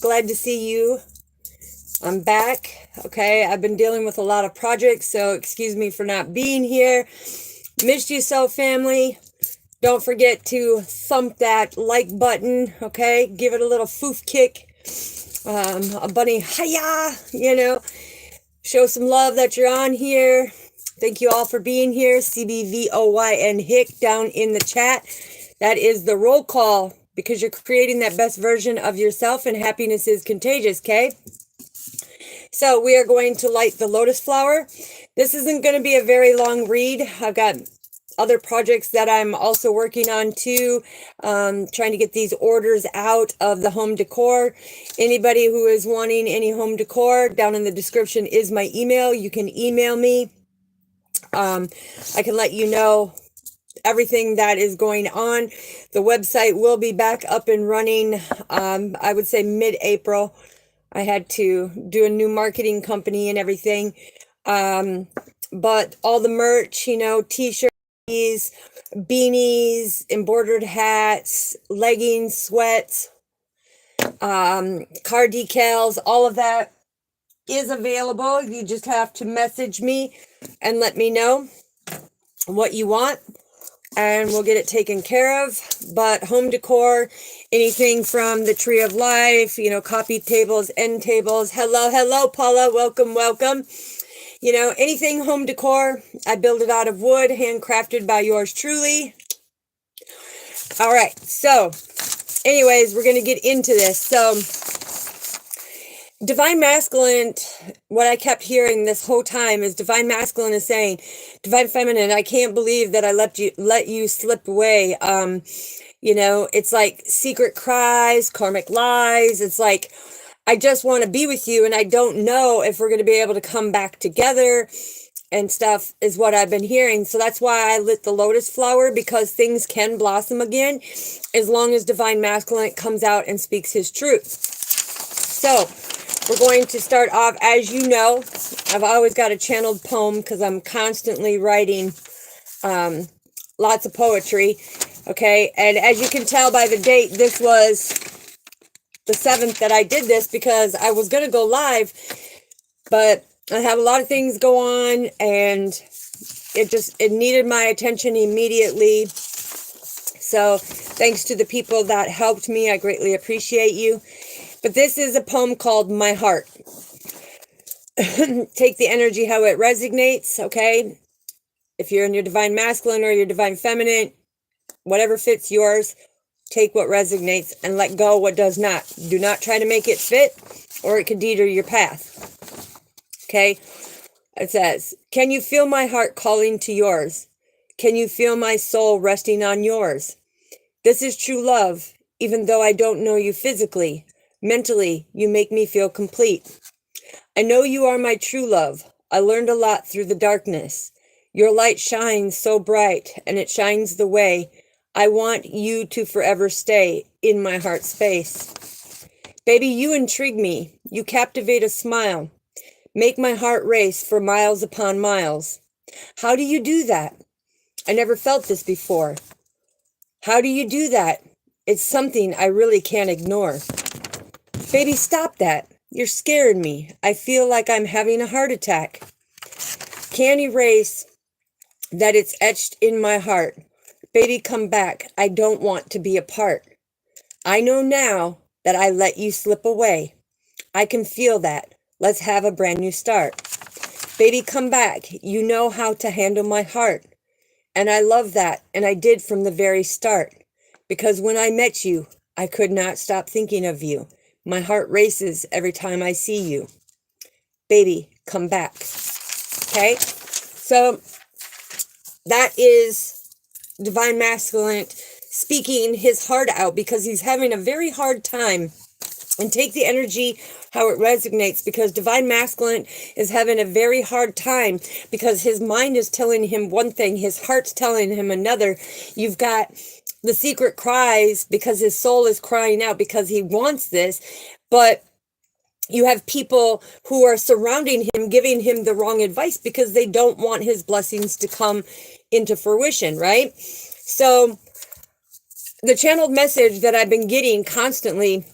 Glad to see you. I'm back. Okay, I've been dealing with a lot of projects, so excuse me for not being here. Missed you so, family. Don't forget to thump that like button, okay? Give it a little foof kick. A bunny hiya, Show some love that you're on here. Thank you all for being here. CBVOY and HICK down in the chat. That is the roll call because you're creating that best version of yourself, and happiness is contagious, okay? So we are going to light the lotus flower. This isn't going to be a very long read. I've got other projects that I'm also working on too, trying to get these orders out of the home decor. Anybody who is wanting any home decor, down in the description is my email. You can email me. I can let you know everything that is going on. The website will be back up and running, I would say mid-April. I had to do a new marketing company and everything. But all the merch, t-shirts, beanies, embroidered hats, leggings, sweats, car decals, all of that is available. You just have to message me and let me know what you want, and we'll get it taken care of. But home decor, anything from the tree of life, coffee tables, end tables. Hello, Paula. Welcome. Anything home decor, I build it out of wood, handcrafted by yours truly. All right. So anyways, we're going to get into this. So Divine Masculine, what I kept hearing this whole time is Divine Masculine is saying, Divine Feminine, I can't believe that I let you slip away. It's like secret cries, karmic lies. It's like, I just want to be with you, and I don't know if we're going to be able to come back together and stuff is what I've been hearing. So that's why I lit the lotus flower, because things can blossom again as long as Divine Masculine comes out and speaks his truth. So we're going to start off, as you know, I've always got a channeled poem because I'm constantly writing lots of poetry. Okay, and as you can tell by the date, this was the 7th that I did this, because I was going to go live, but I have a lot of things go on, and it needed my attention immediately. So thanks to the people that helped me. I greatly appreciate you. But this is a poem called My Heart. Take the energy how it resonates, okay? If you're in your Divine Masculine or your Divine Feminine, whatever fits yours, take what resonates and let go what does not. Do not try to make it fit, or it could deter your path. Okay? It says, can you feel my heart calling to yours? Can you feel my soul resting on yours? This is true love, even though I don't know you physically. Mentally, you make me feel complete. I know you are my true love. I learned a lot through the darkness. Your light shines so bright, and it shines the way. I want you to forever stay in my heart space. Baby, you intrigue me. You captivate a smile. Make my heart race for miles upon miles. How do you do that? I never felt this before. How do you do that? It's something I really can't ignore. Baby, stop that. You're scaring me. I feel like I'm having a heart attack. Can't erase that it's etched in my heart. Baby, come back. I don't want to be apart. I know now that I let you slip away. I can feel that. Let's have a brand new start. Baby, come back. You know how to handle my heart. And I love that. And I did from the very start. Because when I met you, I could not stop thinking of you. My heart races every time I see you. Baby, come back. Okay? So that is Divine Masculine speaking his heart out, because he's having a very hard time. And take the energy how it resonates, because Divine Masculine is having a very hard time because his mind is telling him one thing, his heart's telling him another. You've got the secret cries because his soul is crying out because he wants this, but you have people who are surrounding him, giving him the wrong advice because they don't want his blessings to come into fruition, right? So the channeled message that I've been getting constantly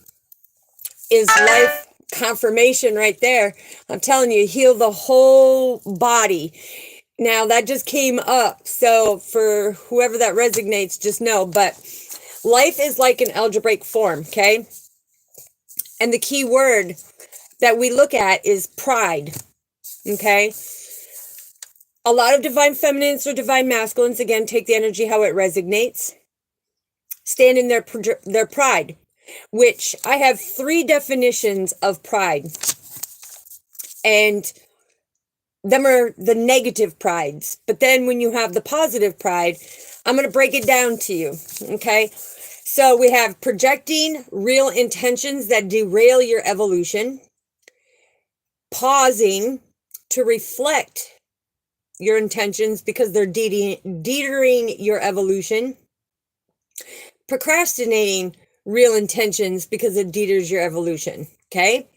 is life confirmation right there. I'm telling you, heal the whole body. Now that just came up. So for whoever that resonates, just know, but life is like an algebraic form. Okay. And the key word that we look at is pride. Okay. A lot of divine feminines or divine masculines, again, take the energy how it resonates, stand in their pride, which I have 3 definitions of pride. And them are the negative prides. But then when you have the positive pride, I'm going to break it down to you. Okay. So we have projecting real intentions that derail your evolution, pausing to reflect your intentions because they're detering your evolution, procrastinating real intentions because it deters your evolution. Okay.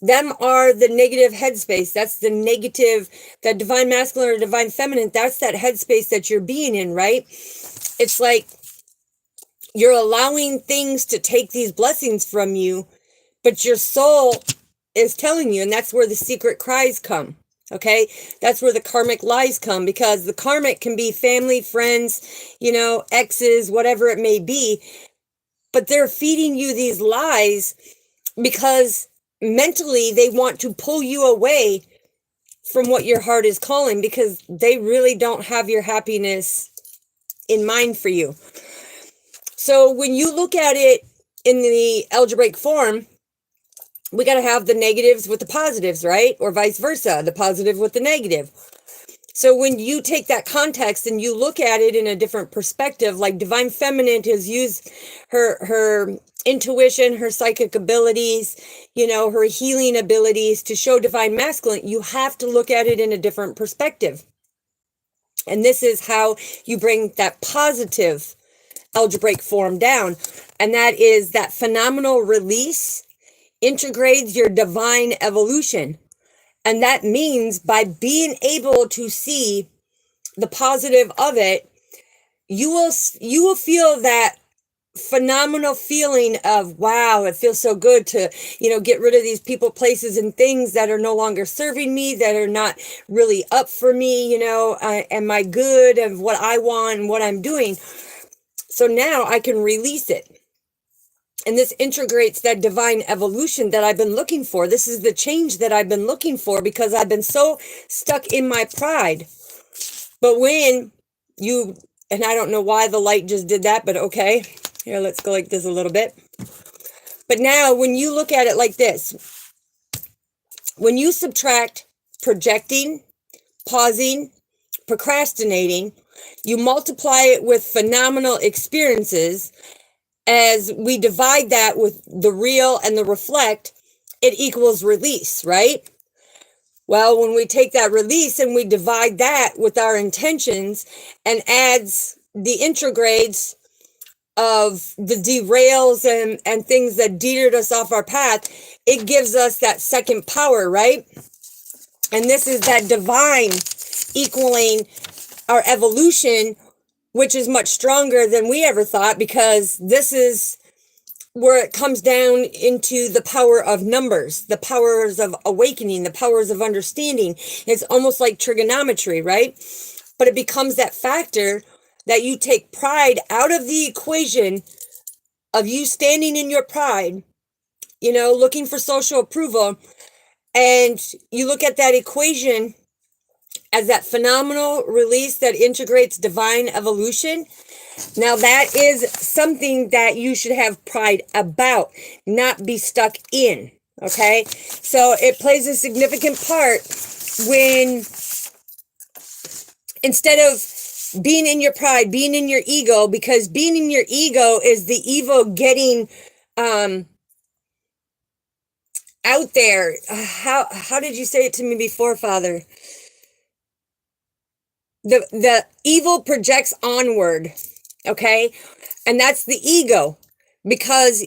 Them are the negative headspace. That's the negative, that divine masculine or divine feminine. That's that headspace that you're being in, right? It's like you're allowing things to take these blessings from you, but your soul is telling you, and that's where the secret cries come. Okay, that's where the karmic lies come, because the karmic can be family, friends, exes, whatever it may be, but they're feeding you these lies because mentally they want to pull you away from what your heart is calling, because they really don't have your happiness in mind for you. So when you look at it in the algebraic form, we got to have the negatives with the positives, right? Or vice versa, the positive with the negative. So when you take that context and you look at it in a different perspective, like divine feminine has used her intuition, her psychic abilities, her healing abilities to show divine masculine, you have to look at it in a different perspective. And this is how you bring that positive algebraic form down. And that is that phenomenal release integrates your divine evolution. And that means by being able to see the positive of it, you will feel that phenomenal feeling of, wow, it feels so good to, get rid of these people, places, and things that are no longer serving me, that are not really up for me, and my good and what I want and what I'm doing. So now I can release it. And this integrates that divine evolution that I've been looking for. This is the change that I've been looking for, because I've been so stuck in my pride. But when you, and I don't know why the light just did that, but okay. Here, let's go like this a little bit. But now when you look at it like this, when you subtract projecting, pausing, procrastinating, you multiply it with phenomenal experiences. As we divide that with the real and the reflect, it equals release, right? Well, when we take that release and we divide that with our intentions and adds the integrades of the derails and things that deterred us off our path, it gives us that second power, right? And this is that divine equaling our evolution, which is much stronger than we ever thought, because this is where it comes down into the power of numbers, the powers of awakening, the powers of understanding. It's almost like trigonometry, right? But it becomes that factor that you take pride out of the equation of you standing in your pride, looking for social approval. And you look at that equation as that phenomenal release that integrates divine evolution. Now that is something that you should have pride about, not be stuck in. Okay. So it plays a significant part when, instead of being in your pride, being in your ego, because being in your ego is the ego getting, out there. How did you say it to me before, Father? The evil projects onward, okay? And that's the ego, because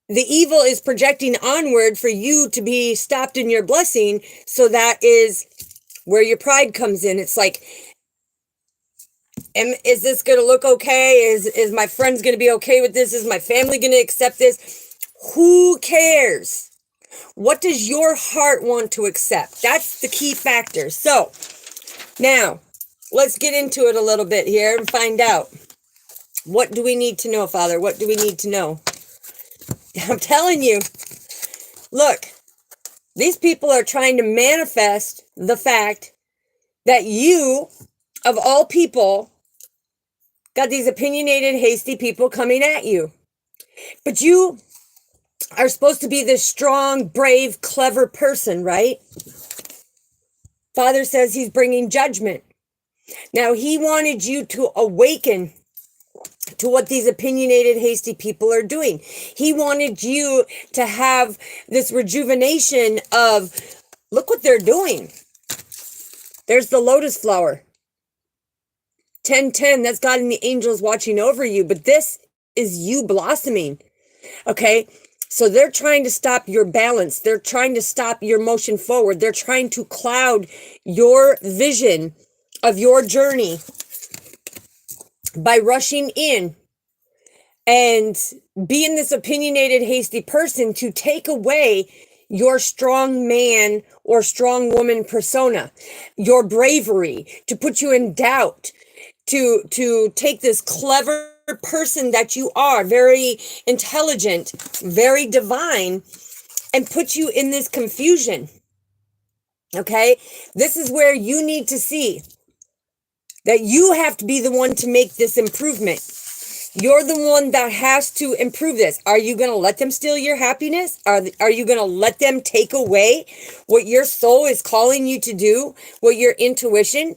the evil is projecting onward for you to be stopped in your blessing. So that is where your pride comes in. It's like, is this going to look okay? Is my friends going to be okay with this? Is my family going to accept this? Who cares? What does your heart want to accept? That's the key factor. So now let's get into it a little bit here and find out. What do we need to know, Father? What do we need to know? I'm telling you, look, these people are trying to manifest the fact that you, of all people, got these opinionated, hasty people coming at you. But you are supposed to be this strong, brave, clever person, right? Father says he's bringing judgment. Now, he wanted you to awaken to what these opinionated, hasty people are doing. He wanted you to have this rejuvenation of, look what they're doing. There's the lotus flower. 10:10, that's God and the angels watching over you. But this is you blossoming. Okay? So they're trying to stop your balance. They're trying to stop your motion forward. They're trying to cloud your vision of your journey by rushing in and being this opinionated, hasty person to take away your strong man or strong woman persona, your bravery, to put you in doubt, to take this clever person that you are, very intelligent, very divine, and put you in this confusion. Okay? This is where you need to see that you have to be the one to make this improvement. You're the one that has to improve this. Are you going to let them steal your happiness? Are you going to let them take away what your soul is calling you to do, what your intuition?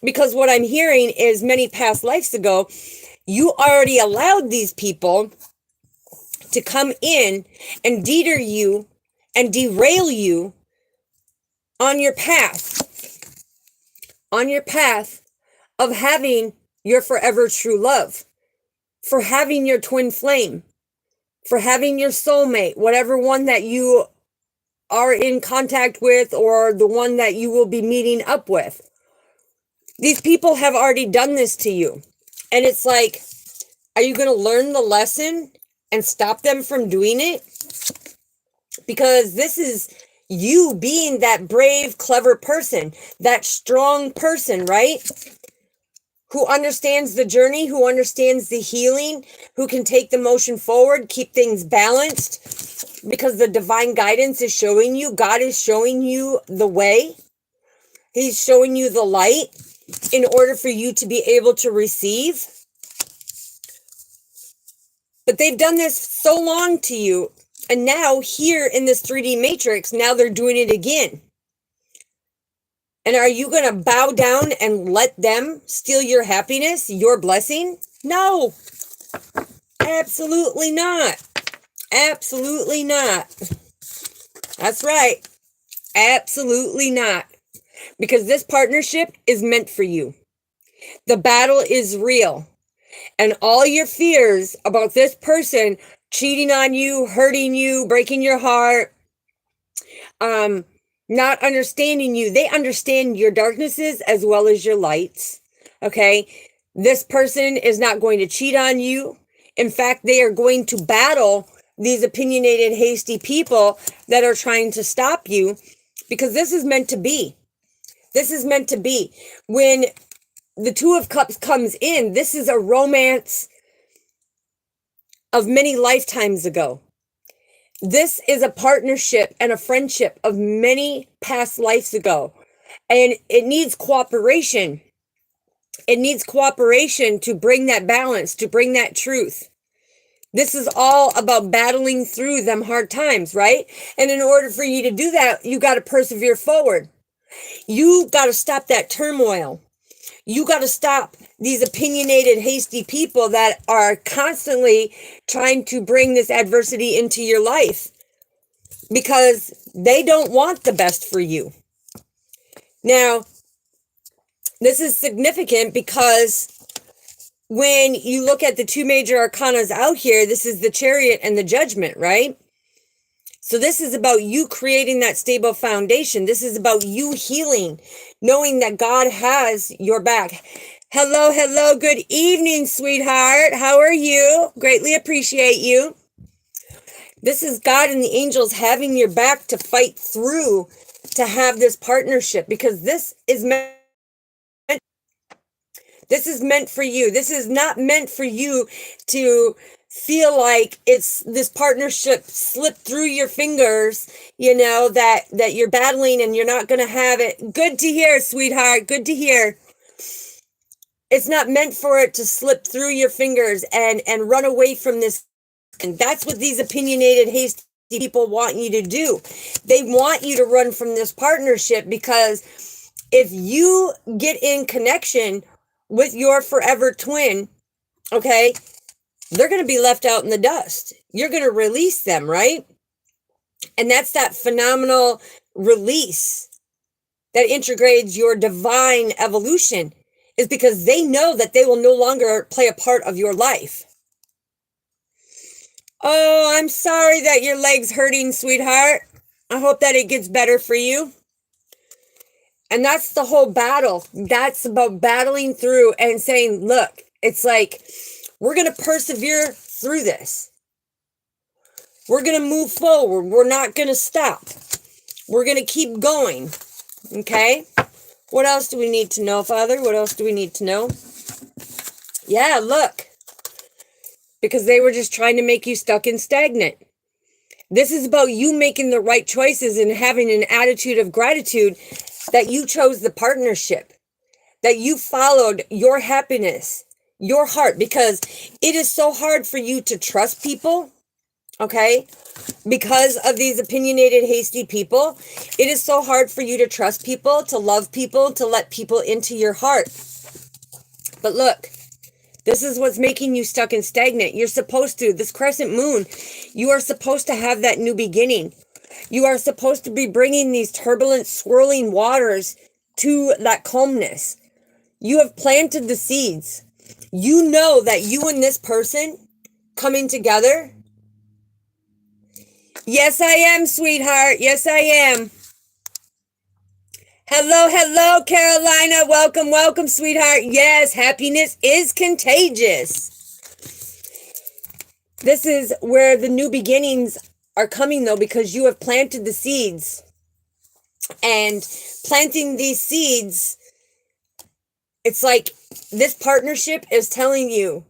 Because what I'm hearing is many past lives ago, you already allowed these people to come in and deter you and derail you on your path of having your forever true love, for having your twin flame, for having your soulmate, whatever one that you are in contact with or the one that you will be meeting up with. These people have already done this to you. And it's like, are you going to learn the lesson and stop them from doing it? Because this is you being that brave, clever person, that strong person, right? Who understands the journey, who understands the healing, who can take the motion forward, keep things balanced, because the divine guidance is showing you, God is showing you the way. He's showing you the light in order for you to be able to receive. But they've done this so long to you, and now here in this 3D matrix, now they're doing it again. And are you going to bow down and let them steal your happiness, your blessing? No, absolutely not. Absolutely not. That's right. Absolutely not. Because this partnership is meant for you. The battle is real. And all your fears about this person cheating on you, hurting you, breaking your heart, not understanding you, they understand your darknesses as well as your lights. Okay? This person is not going to cheat on you. In fact, they are going to battle these opinionated, hasty people that are trying to stop you, because this is meant to be. This is meant to be. When the Two of Cups comes in, this is a romance of many lifetimes ago. This is a partnership and a friendship of many past lives ago. And it needs cooperation. It needs cooperation to bring that balance, to bring that truth. This is all about battling through them hard times, right? And in order for you to do that, you got to persevere forward. You got to stop that turmoil. You got to stop these opinionated, hasty people that are constantly trying to bring this adversity into your life, because they don't want the best for you. Now, this is significant because when you look at the two major arcanas out here, this is the Chariot and the Judgment, right? So this is about you creating that stable foundation. This is about you healing, knowing that God has your back. Hello, hello. Good evening, sweetheart. How are you? Greatly appreciate you. This is God and the angels having your back to fight through to have this partnership, because this is meant for you. This is not meant for you to feel like it's this partnership slipped through your fingers, that you're battling and you're not going to have it. Good to hear, sweetheart. Good to hear. It's not meant for it to slip through your fingers and run away from this. And that's what these opinionated, hasty people want you to do. They want you to run from this partnership, because if you get in connection with your forever twin, okay, they're going to be left out in the dust. You're going to release them, right? And that's that phenomenal release that integrates your divine evolution, is because they know that they will no longer play a part of your life. Oh, I'm sorry that your leg's hurting, sweetheart. I hope that it gets better for you. And that's the whole battle. That's about battling through and saying, look, it's like, we're going to persevere through this. We're going to move forward. We're not going to stop. We're going to keep going. Okay? What else do we need to know, Father? What else do we need to know? Yeah, look. Because they were just trying to make you stuck and stagnant. This is about you making the right choices and having an attitude of gratitude that you chose the partnership, that you followed your happiness, your heart, because it is so hard for you to trust people, okay? Because of these opinionated, hasty people, it is so hard for you to trust people, to love people, to let people into your heart. But look, this is what's making you stuck and stagnant. You're supposed to, this crescent moon, you are supposed to have that new beginning. You are supposed to be bringing these turbulent, swirling waters to that calmness. You have planted the seeds. You know that you and this person coming together. Yes, I am, sweetheart. Yes, I am. Hello, Carolina. Welcome, sweetheart. Yes, happiness is contagious. This is where the new beginnings are coming, though, because you have planted the seeds. And planting these seeds, it's like this partnership is telling you,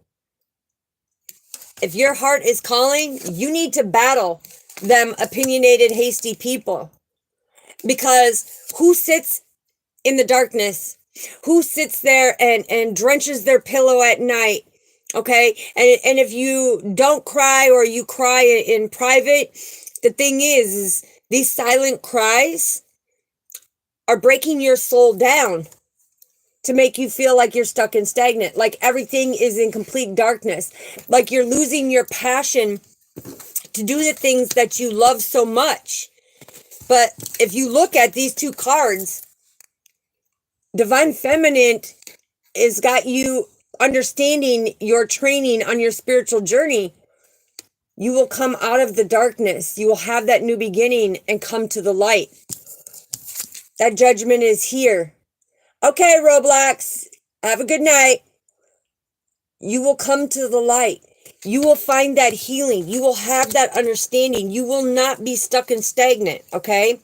if your heart is calling, you need to battle them opinionated, hasty people. Because who sits in the darkness? Who sits there and drenches their pillow at night? Okay? And if you don't cry, or you cry in private, the thing is these silent cries are breaking your soul down to make you feel like you're stuck and stagnant, like everything is in complete darkness, like you're losing your passion to do the things that you love so much. But if you look at these two cards, Divine Feminine has got you understanding your training on your spiritual journey. You will come out of the darkness. You will have that new beginning and come to the light. That judgment is here. Okay, Roblox, have a good night. You will come to the light. You will find that healing. You will have that understanding. You will not be stuck and stagnant, okay?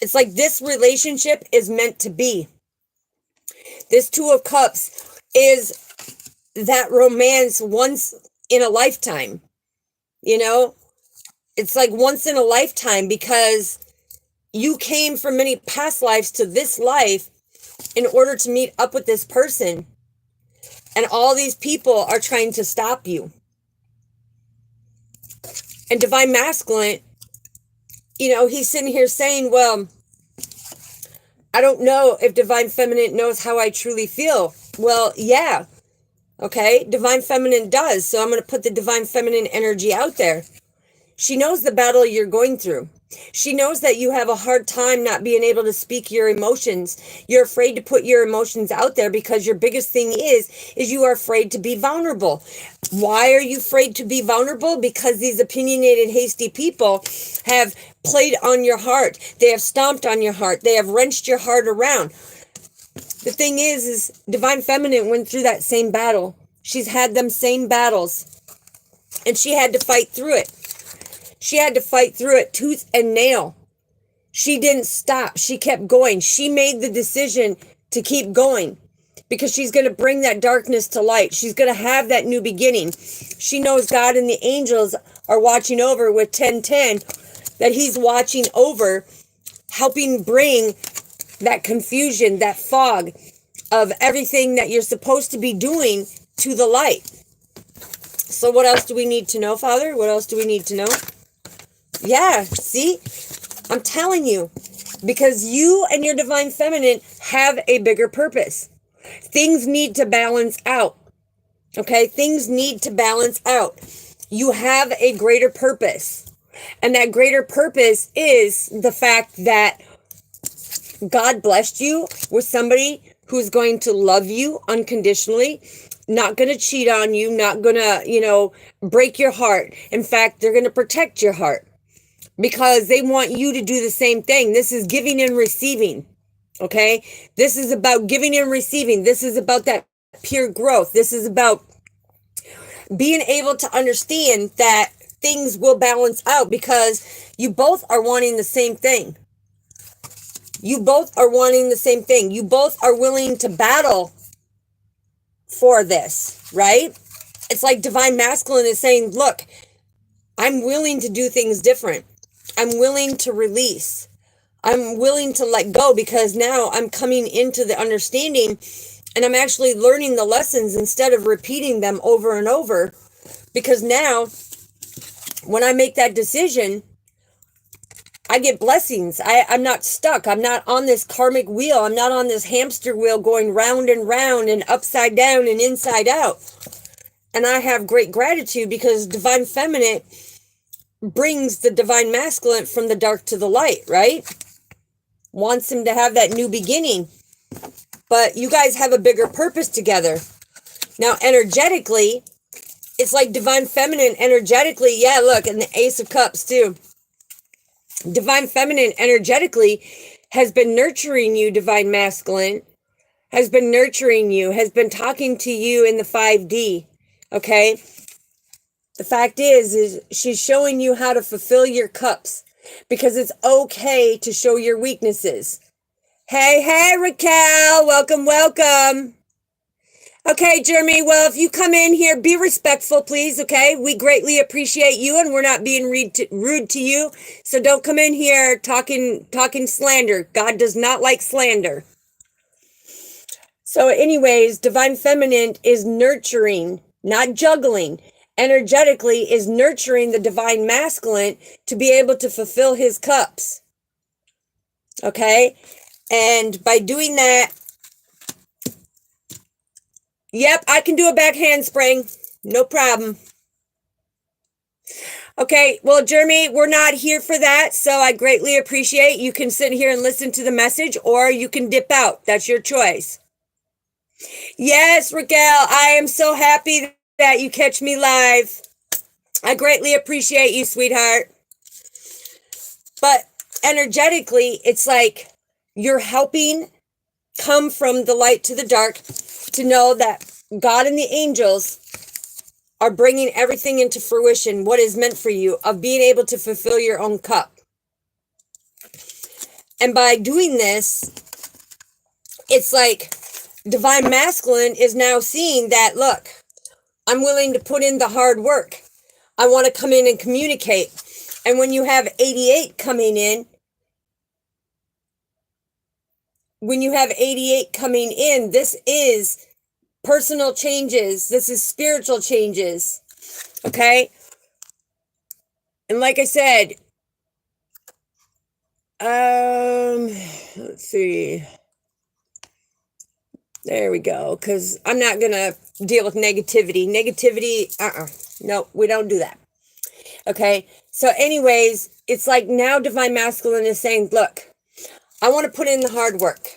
It's like this relationship is meant to be. This Two of Cups is that romance once in a lifetime. It's like once in a lifetime, because you came from many past lives to this life in order to meet up with this person. And all these people are trying to stop you. And Divine Masculine, he's sitting here saying, well, I don't know if Divine Feminine knows how I truly feel. Well, yeah. Okay, Divine Feminine does. So I'm going to put the Divine Feminine energy out there. She knows the battle you're going through. She knows that you have a hard time not being able to speak your emotions. You're afraid to put your emotions out there because your biggest thing is you are afraid to be vulnerable. Why are you afraid to be vulnerable? Because these opinionated, hasty people have played on your heart. They have stomped on your heart. They have wrenched your heart around. The thing is Divine Feminine went through that same battle. She's had them same battles. And she had to fight through it. She had to fight through it tooth and nail. She didn't stop. She kept going. She made the decision to keep going because she's going to bring that darkness to light. She's going to have that new beginning. She knows God and the angels are watching over with 1010, that he's watching over, helping bring that confusion, that fog of everything that you're supposed to be doing to the light. So what else do we need to know, Father? What else do we need to know? Yeah, see? I'm telling you, because you and your divine feminine have a bigger purpose. Things need to balance out. Okay? Things need to balance out. You have a greater purpose. And that greater purpose is the fact that God blessed you with somebody who's going to love you unconditionally, not going to cheat on you, not going to, break your heart. In fact, they're going to protect your heart because they want you to do the same thing. This is giving and receiving. Okay? This is about giving and receiving. This is about that pure growth. This is about being able to understand that things will balance out because you both are wanting the same thing. You both are wanting the same thing. You both are willing to battle for this, right? It's like divine masculine is saying, look, I'm willing to do things different. I'm willing to release. I'm willing to let go because now I'm coming into the understanding and I'm actually learning the lessons instead of repeating them over and over. Because now, when I make that decision, I get blessings. I'm not stuck. I'm not on this karmic wheel. I'm not on this hamster wheel going round and round and upside down and inside out. And I have great gratitude because divine feminine brings the divine masculine from the dark to the light, right? Wants him to have that new beginning. But you guys have a bigger purpose together. Now, energetically, it's like divine feminine energetically. Yeah, look, and the Ace of Cups too. Divine feminine energetically has been nurturing you, divine masculine, has been nurturing you, has been talking to you in the 5D, okay? The fact is she's showing you how to fulfill your cups because it's okay to show your weaknesses. Hey, Raquel, welcome. Okay, Jeremy, well, if you come in here, be respectful, please, okay? We greatly appreciate you, and we're not being rude to you, so don't come in here talking slander. God does not like slander. So anyways, divine feminine is nurturing, not juggling. Energetically is nurturing the divine masculine to be able to fulfill his cups, okay? And by doing that, yep, I can do a back handspring. No problem. Okay, well, Jeremy, we're not here for that, so I greatly appreciate you can sit here and listen to the message, or you can dip out. That's your choice. Yes, Raquel, I am so happy that you catch me live. I greatly appreciate you, sweetheart. But energetically, it's like you're helping come from the light to the dark to know that God and the angels are bringing everything into fruition, what is meant for you, of being able to fulfill your own cup. And by doing this, it's like divine masculine is now seeing that, look, I'm willing to put in the hard work. I want to come in and communicate. And when you have 88 coming in, this is personal changes. This is spiritual changes. Okay? And like I said, let's see. There we go. Because I'm not going to deal with negativity. No, we don't do that. Okay? So anyways, it's like now divine masculine is saying, look, I want to put in the hard work.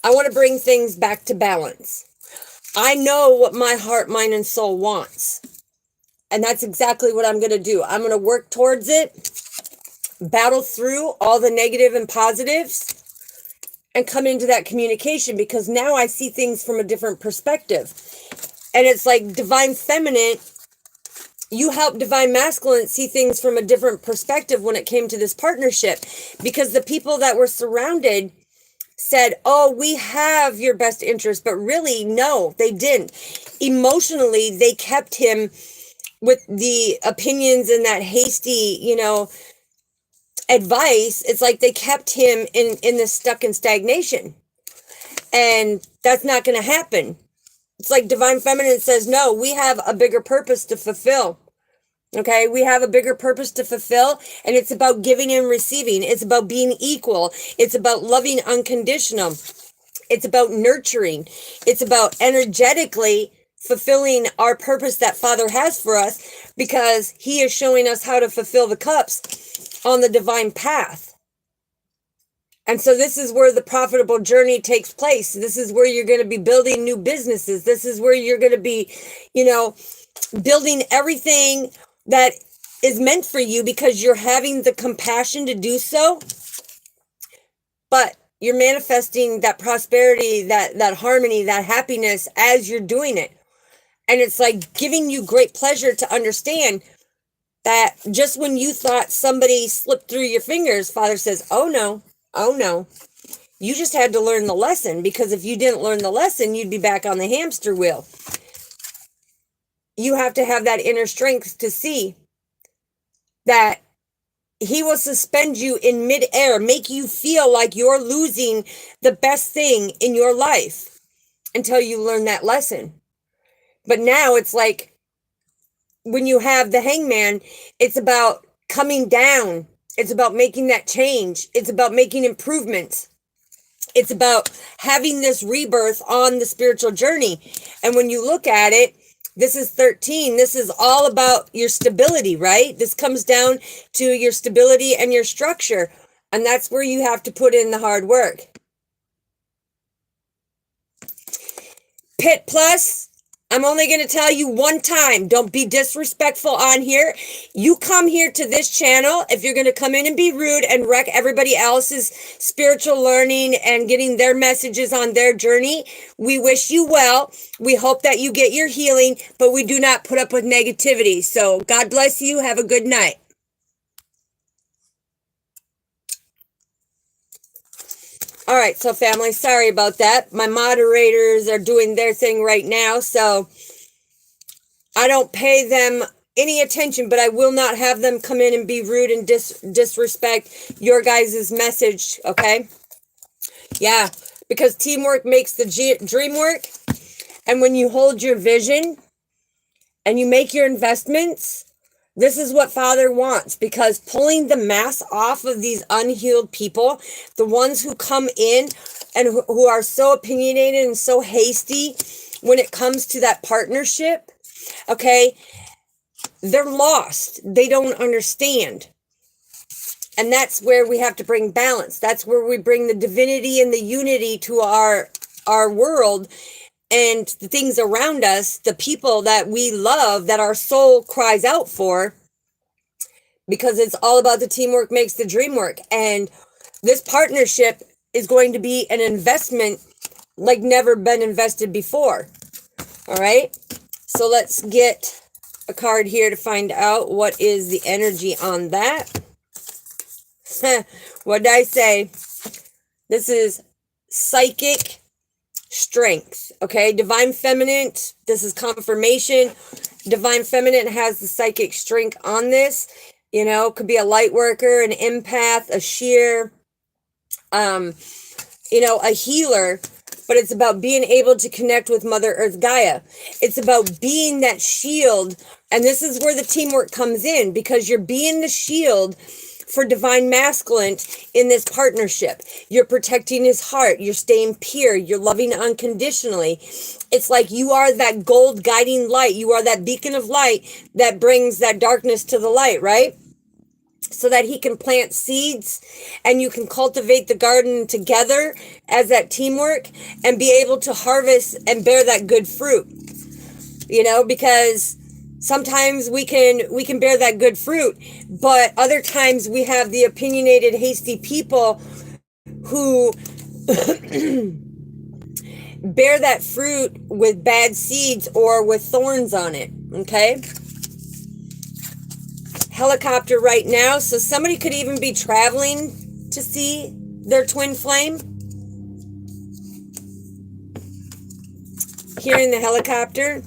I want to bring things back to balance. I know what my heart, mind, and soul wants. And that's exactly what I'm going to do. I'm going to work towards it, battle through all the negative and positives, and come into that communication because now I see things from a different perspective. And it's like divine feminine you helped divine masculine see things from a different perspective when it came to this partnership, because the people that were surrounded said, oh, we have your best interest, but really, no, they didn't. Emotionally, they kept him with the opinions and that hasty, advice. It's like they kept him in this stuck in stagnation, and that's not going to happen. It's like divine feminine says, no, we have a bigger purpose to fulfill. Okay, we have a bigger purpose to fulfill, and it's about giving and receiving. It's about being equal. It's about loving unconditional. It's about nurturing. It's about energetically fulfilling our purpose that Father has for us, because he is showing us how to fulfill the cups on the divine path. And so this is where the profitable journey takes place. This is where you're going to be building new businesses. This is where you're going to be, building everything that is meant for you, because you're having the compassion to do so. But you're manifesting that prosperity, that harmony, that happiness as you're doing it. And it's like giving you great pleasure to understand that just when you thought somebody slipped through your fingers, Father says, oh no, you just had to learn the lesson, because if you didn't learn the lesson, you'd be back on the hamster wheel. You have to have that inner strength to see that he will suspend you in midair, make you feel like you're losing the best thing in your life until you learn that lesson. But now it's like when you have the hangman, it's about coming down. It's about making that change. It's about making improvements. It's about having this rebirth on the spiritual journey. And when you look at it, this is 13. This is all about your stability, right? This comes down to your stability and your structure. And that's where you have to put in the hard work. Pit Plus, I'm only going to tell you one time. Don't be disrespectful on here. You come here to this channel if you're going to come in and be rude and wreck everybody else's spiritual learning and getting their messages on their journey. We wish you well. We hope that you get your healing, but we do not put up with negativity. So God bless you. Have a good night. All right, so family, sorry about that. My moderators are doing their thing right now, so I don't pay them any attention, but I will not have them come in and be rude and disrespect your guys' message, okay? Yeah, because teamwork makes the dream work, and when you hold your vision and you make your investments, this is what Father wants, because pulling the mask off of these unhealed people, the ones who come in and who are so opinionated and so hasty when it comes to that partnership, okay, they're lost. They don't understand. And that's where we have to bring balance. That's where we bring the divinity and the unity to our world and the things around us, the people that we love, that our soul cries out for, because it's all about the teamwork makes the dream work. And this partnership is going to be an investment like never been invested before. All right. So let's get a card here to find out what is the energy on that. What did I say? This is psychic strength. Okay, divine feminine, this is confirmation. Divine feminine has the psychic strength on this. Could be a light worker, an empath, a sheer, a healer. But it's about being able to connect with Mother Earth Gaia. It's about being that shield. And this is where the teamwork comes in, because you're being the shield for divine masculine in this partnership. You're protecting his heart. You're staying pure. You're loving unconditionally. It's like you are that gold guiding light. You are that beacon of light that brings that darkness to the light, right? So that he can plant seeds and you can cultivate the garden together as that teamwork and be able to harvest and bear that good fruit. Because sometimes we can bear that good fruit, but other times we have the opinionated, hasty people who bear that fruit with bad seeds or with thorns on it. Okay. helicopter right now. So somebody could even be traveling to see their twin flame. Hearing the helicopter.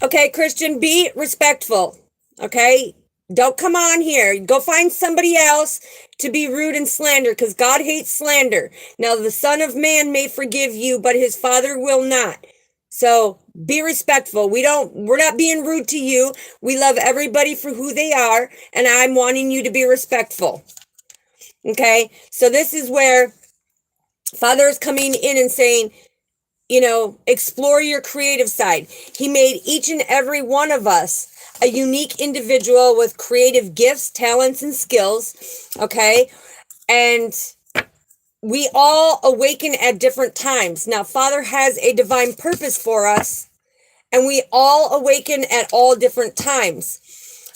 Okay, Christian, be respectful. Okay? Don't come on here. Go find somebody else to be rude and slander, because God hates slander. Now, the Son of Man may forgive you, but his Father will not. So be respectful. We're not being rude to you. We love everybody for who they are, and I'm wanting you to be respectful. Okay? So this is where Father is coming in and saying, explore your creative side. He made each and every one of us a unique individual with creative gifts, talents, and skills. Okay? And we all awaken at different times. Now, Father has a divine purpose for us, and we all awaken at all different times.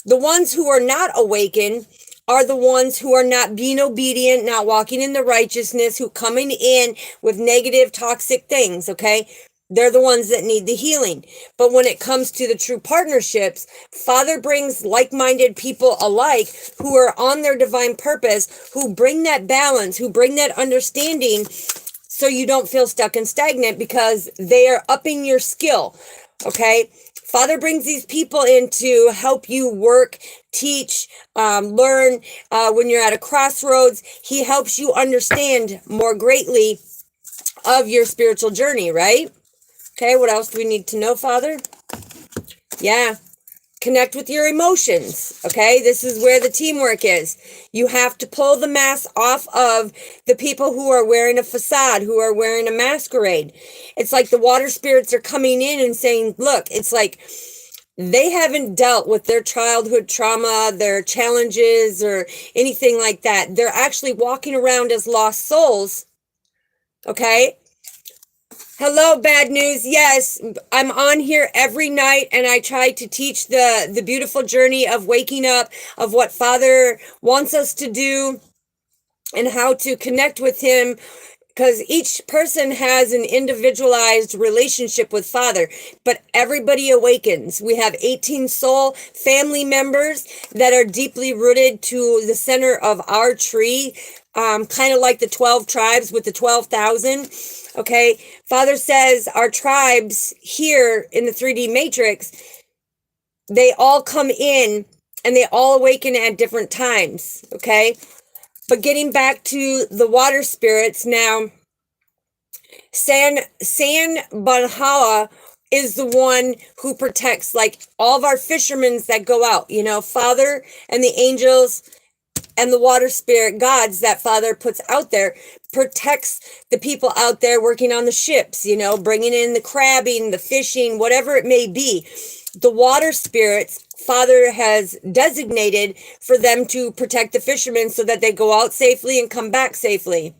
The ones who are not awakened are the ones who are not being obedient, not walking in the righteousness, who coming in with negative, toxic things, okay? They're the ones that need the healing. But when it comes to the true partnerships, Father brings like-minded people alike who are on their divine purpose, who bring that balance, who bring that understanding, so you don't feel stuck and stagnant, because they are upping your skill, okay? Father brings these people in to help you work, teach, learn. When you're at a crossroads, he helps you understand more greatly of your spiritual journey, right? Okay, what else do we need to know, Father? Yeah. Connect with your emotions, okay? This is where the teamwork is. You have to pull the mask off of the people who are wearing a facade, who are wearing a masquerade. It's like the water spirits are coming in and saying, look, it's like they haven't dealt with their childhood trauma, their challenges, or anything like that. They're actually walking around as lost souls, okay? Hello, bad news. Yes, I'm on here every night, and I try to teach the beautiful journey of waking up, of what Father wants us to do, and how to connect with him, because each person has an individualized relationship with Father, but everybody awakens. We have 18 soul family members that are deeply rooted to the center of our tree, kind of like the 12 tribes with the 12,000. Okay, Father says our tribes here in the 3D matrix, they all come in and they all awaken at different times. Okay, but getting back to the water spirits now, San Banhala is the one who protects, like, all of our fishermen that go out. Father and the angels and the water spirit gods that Father puts out there protects the people out there working on the ships, bringing in the crabbing, the fishing, whatever it may be. The water spirits, Father has designated for them to protect the fishermen so that they go out safely and come back safely.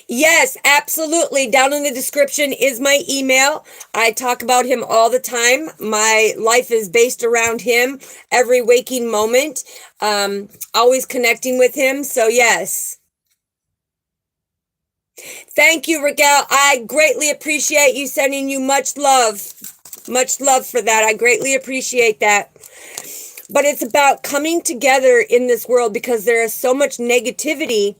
Yes, absolutely. Down in the description is my email. I talk about him all the time. My life is based around him every waking moment. Always connecting with him. So yes. Thank you, Raquel. I greatly appreciate you, sending you much love. Much love for that. I greatly appreciate that. But it's about coming together in this world, because there is so much negativity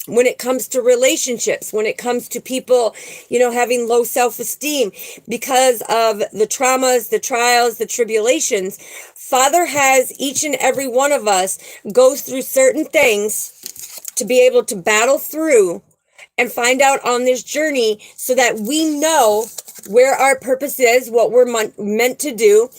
when it comes to relationships, when it comes to people, having low self-esteem because of the traumas, the trials, the tribulations. Father has each and every one of us goes through certain things to be able to battle through and find out on this journey, so that we know where our purpose is, what we're meant to do,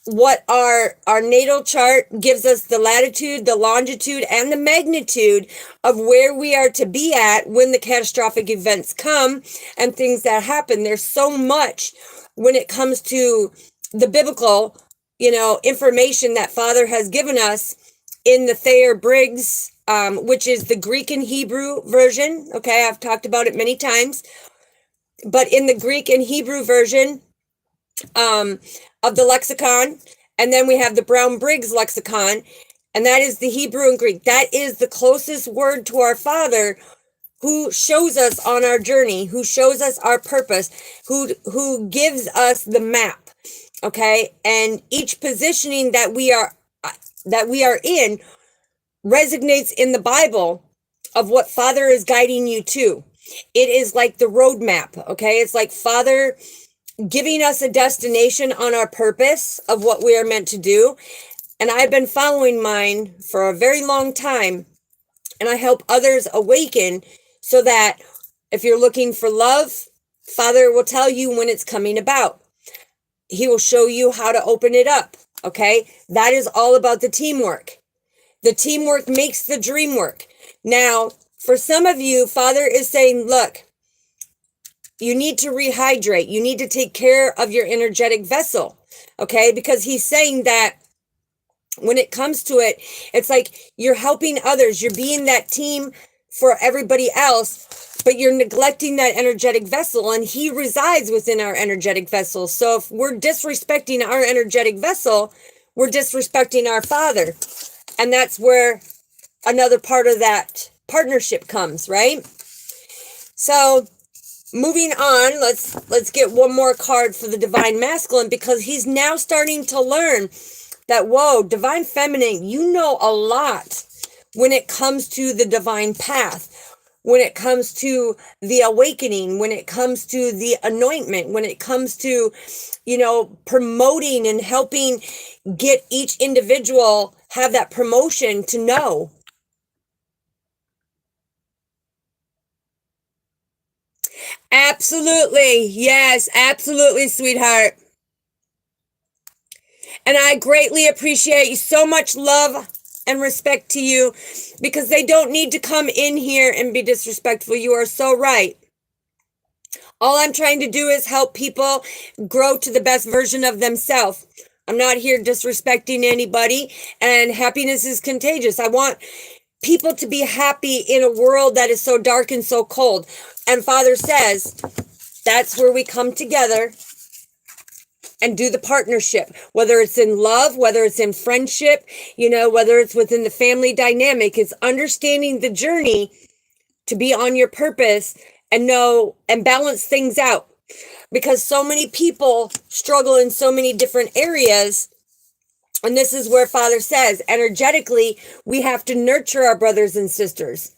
what our natal chart gives us, the latitude, the longitude, and the magnitude of where we are to be at when the catastrophic events come and things that happen. There's so much when it comes to the biblical, information that Father has given us in the Thayer Briggs, which is the Greek and Hebrew version. Okay, I've talked about it many times. But in the Greek and Hebrew version, of the lexicon, and then we have the Brown-Briggs lexicon, and that is the Hebrew and Greek. That is the closest word to our Father, who shows us on our journey, who shows us our purpose, who gives us the map. Okay? And each positioning that we are in resonates in the Bible of what Father is guiding you to. It is like the roadmap, okay? It's like Father giving us a destination on our purpose of what we are meant to do. And I've been following mine for a very long time, and I help others awaken so that if you're looking for love, Father will tell you when it's coming about. He will show you how to open it up, okay? That is all about the teamwork. The teamwork makes the dream work. Now, for some of you, Father is saying, look, you need to rehydrate. You need to take care of your energetic vessel, okay? Because he's saying that when it comes to it, it's like you're helping others. You're being that team for everybody else, but you're neglecting that energetic vessel, and he resides within our energetic vessel. So if we're disrespecting our energetic vessel, we're disrespecting our Father. And that's where another part of that partnership comes, right? So moving on, let's get one more card for the Divine Masculine, because he's now starting to learn that, whoa, Divine Feminine, you know a lot when it comes to the divine path, when it comes to the awakening, when it comes to the anointment, when it comes to, promoting and helping get each individual have that promotion to know. Absolutely. Yes, absolutely, sweetheart. And I greatly appreciate you. So much love and respect to you, because they don't need to come in here and be disrespectful. You are so right. All I'm trying to do is help people grow to the best version of themselves. I'm not here disrespecting anybody, and happiness is contagious. I want people to be happy in a world that is so dark and so cold. And Father says, that's where we come together and do the partnership, whether it's in love, whether it's in friendship, whether it's within the family dynamic. It's understanding the journey to be on your purpose and know and balance things out, because so many people struggle in so many different areas. And this is where Father says, energetically, we have to nurture our brothers and sisters.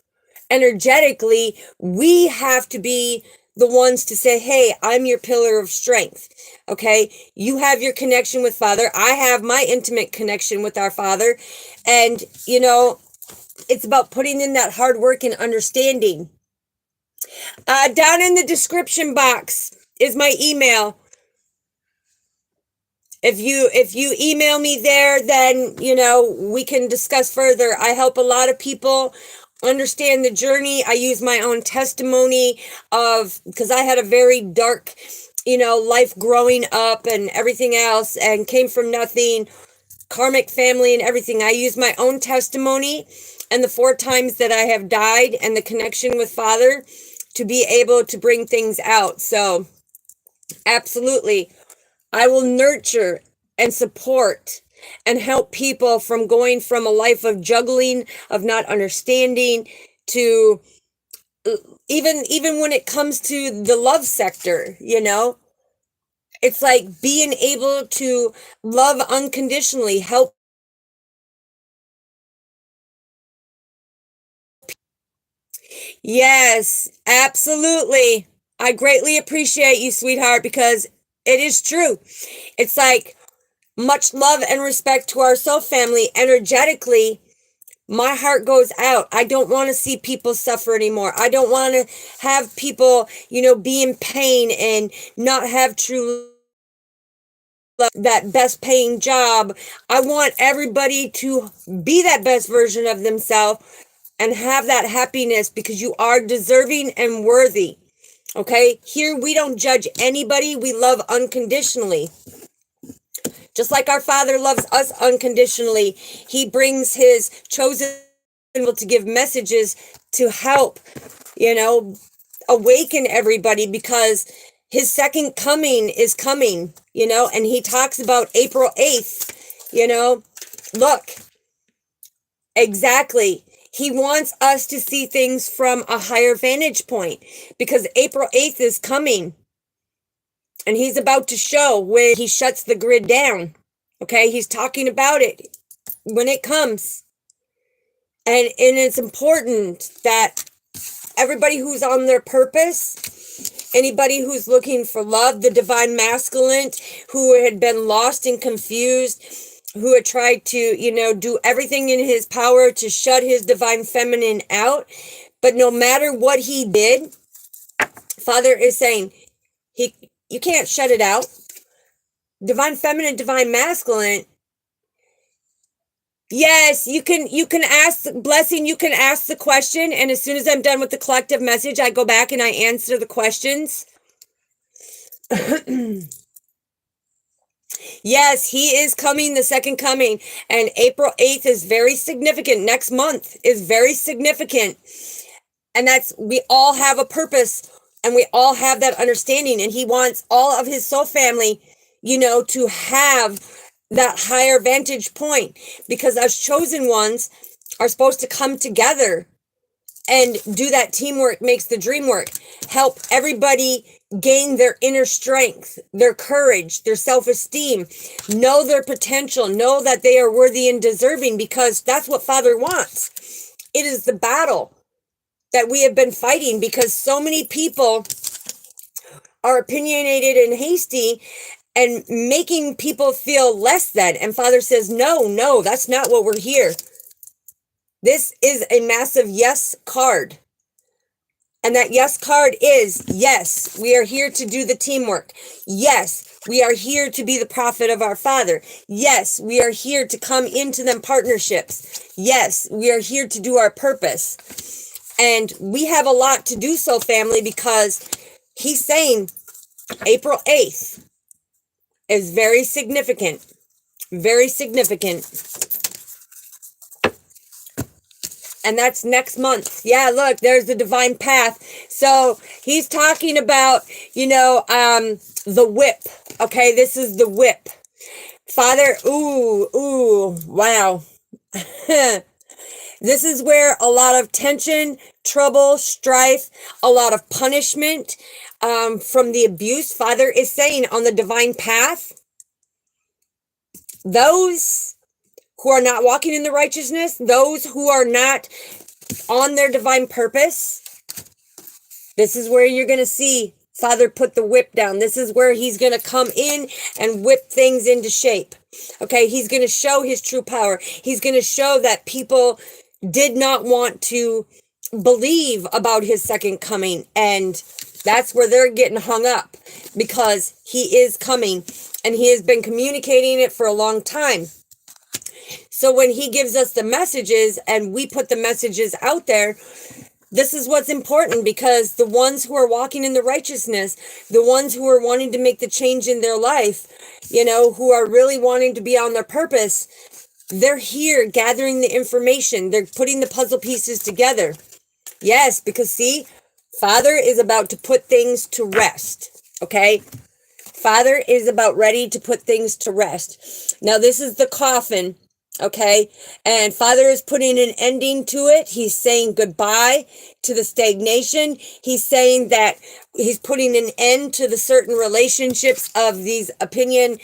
Energetically, we have to be the ones to say, hey, I'm your pillar of strength. Okay, you have your connection with Father. I have my intimate connection with our Father. And, it's about putting in that hard work and understanding. Down in the description box is my email. If you email me there, then, we can discuss further. I help a lot of people understand the journey. I use my own testimony because I had a very dark, life growing up and everything else, and came from nothing, karmic family and everything. I use my own testimony and the 4 times that I have died and the connection with Father to be able to bring things out. So absolutely, I will nurture and support and help people from going from a life of juggling, of not understanding, to even when it comes to the love sector, it's like being able to love unconditionally, help. Yes, absolutely. I greatly appreciate you, sweetheart, because it is true. It's like much love and respect to our soul family. Energetically, my heart goes out. I don't want to see people suffer anymore. I don't want to have people, be in pain and not have true love, that best paying job. I want everybody to be that best version of themselves and have that happiness, because you are deserving and worthy. Okay? Here we don't judge anybody. We love unconditionally. Just like our Father loves us unconditionally, he brings his chosen people to give messages to help, awaken everybody, because his second coming is coming, and he talks about April 8th, look, exactly. He wants us to see things from a higher vantage point, because April 8th is coming. And he's about to show when he shuts the grid down. Okay, he's talking about it when it comes. And it's important that everybody who's on their purpose, anybody who's looking for love, the divine masculine, who had been lost and confused, who had tried to, do everything in his power to shut his divine feminine out. But no matter what he did, Father is saying, you can't shut it out. Divine feminine, divine masculine. Yes, you can ask, Blessing, you can ask the question, and as soon as I'm done with the collective message, I go back and I answer the questions. Yes, he is coming, the second coming, and April 8th is very significant. Next month is very significant. And we all have a purpose, and we all have that understanding, and he wants all of his soul family, to have that higher vantage point, because us chosen ones are supposed to come together and do that. Teamwork makes the dream work. Help everybody gain their inner strength, their courage, their self-esteem, know their potential, know that they are worthy and deserving, because that's what Father wants. It is the battle that we have been fighting, because so many people are opinionated and hasty and making people feel less than. And Father says, no, that's not what we're here. This is a massive yes card. And that yes card is, yes, we are here to do the teamwork. Yes, we are here to be the prophet of our Father. Yes, we are here to come into them partnerships. Yes, we are here to do our purpose. And we have a lot to do, so family, because he's saying April 8th is very significant. Very significant. And that's next month. Yeah, look, there's the divine path. So he's talking about, the whip. Okay, this is the whip. Father, ooh, wow. This is where a lot of tension, trouble, strife, a lot of punishment from the abuse. Father is saying on the divine path, those who are not walking in the righteousness, those who are not on their divine purpose, this is where you're going to see Father put the whip down. This is where he's going to come in and whip things into shape. Okay, he's going to show his true power. He's going to show that people did not want to believe about his second coming, and that's where they're getting hung up, because he is coming and he has been communicating it for a long time. So when he gives us the messages and we put the messages out there, this is what's important, because the ones who are walking in the righteousness, the ones who are wanting to make the change in their life, who are really wanting to be on their purpose, they're here gathering the information. They're putting the puzzle pieces together. Yes, because see, Father is about to put things to rest. Okay? Father is about ready to put things to rest. Now, this is the coffin. Okay? And Father is putting an ending to it. He's saying goodbye to the stagnation. He's saying that he's putting an end to the certain relationships of these opinionated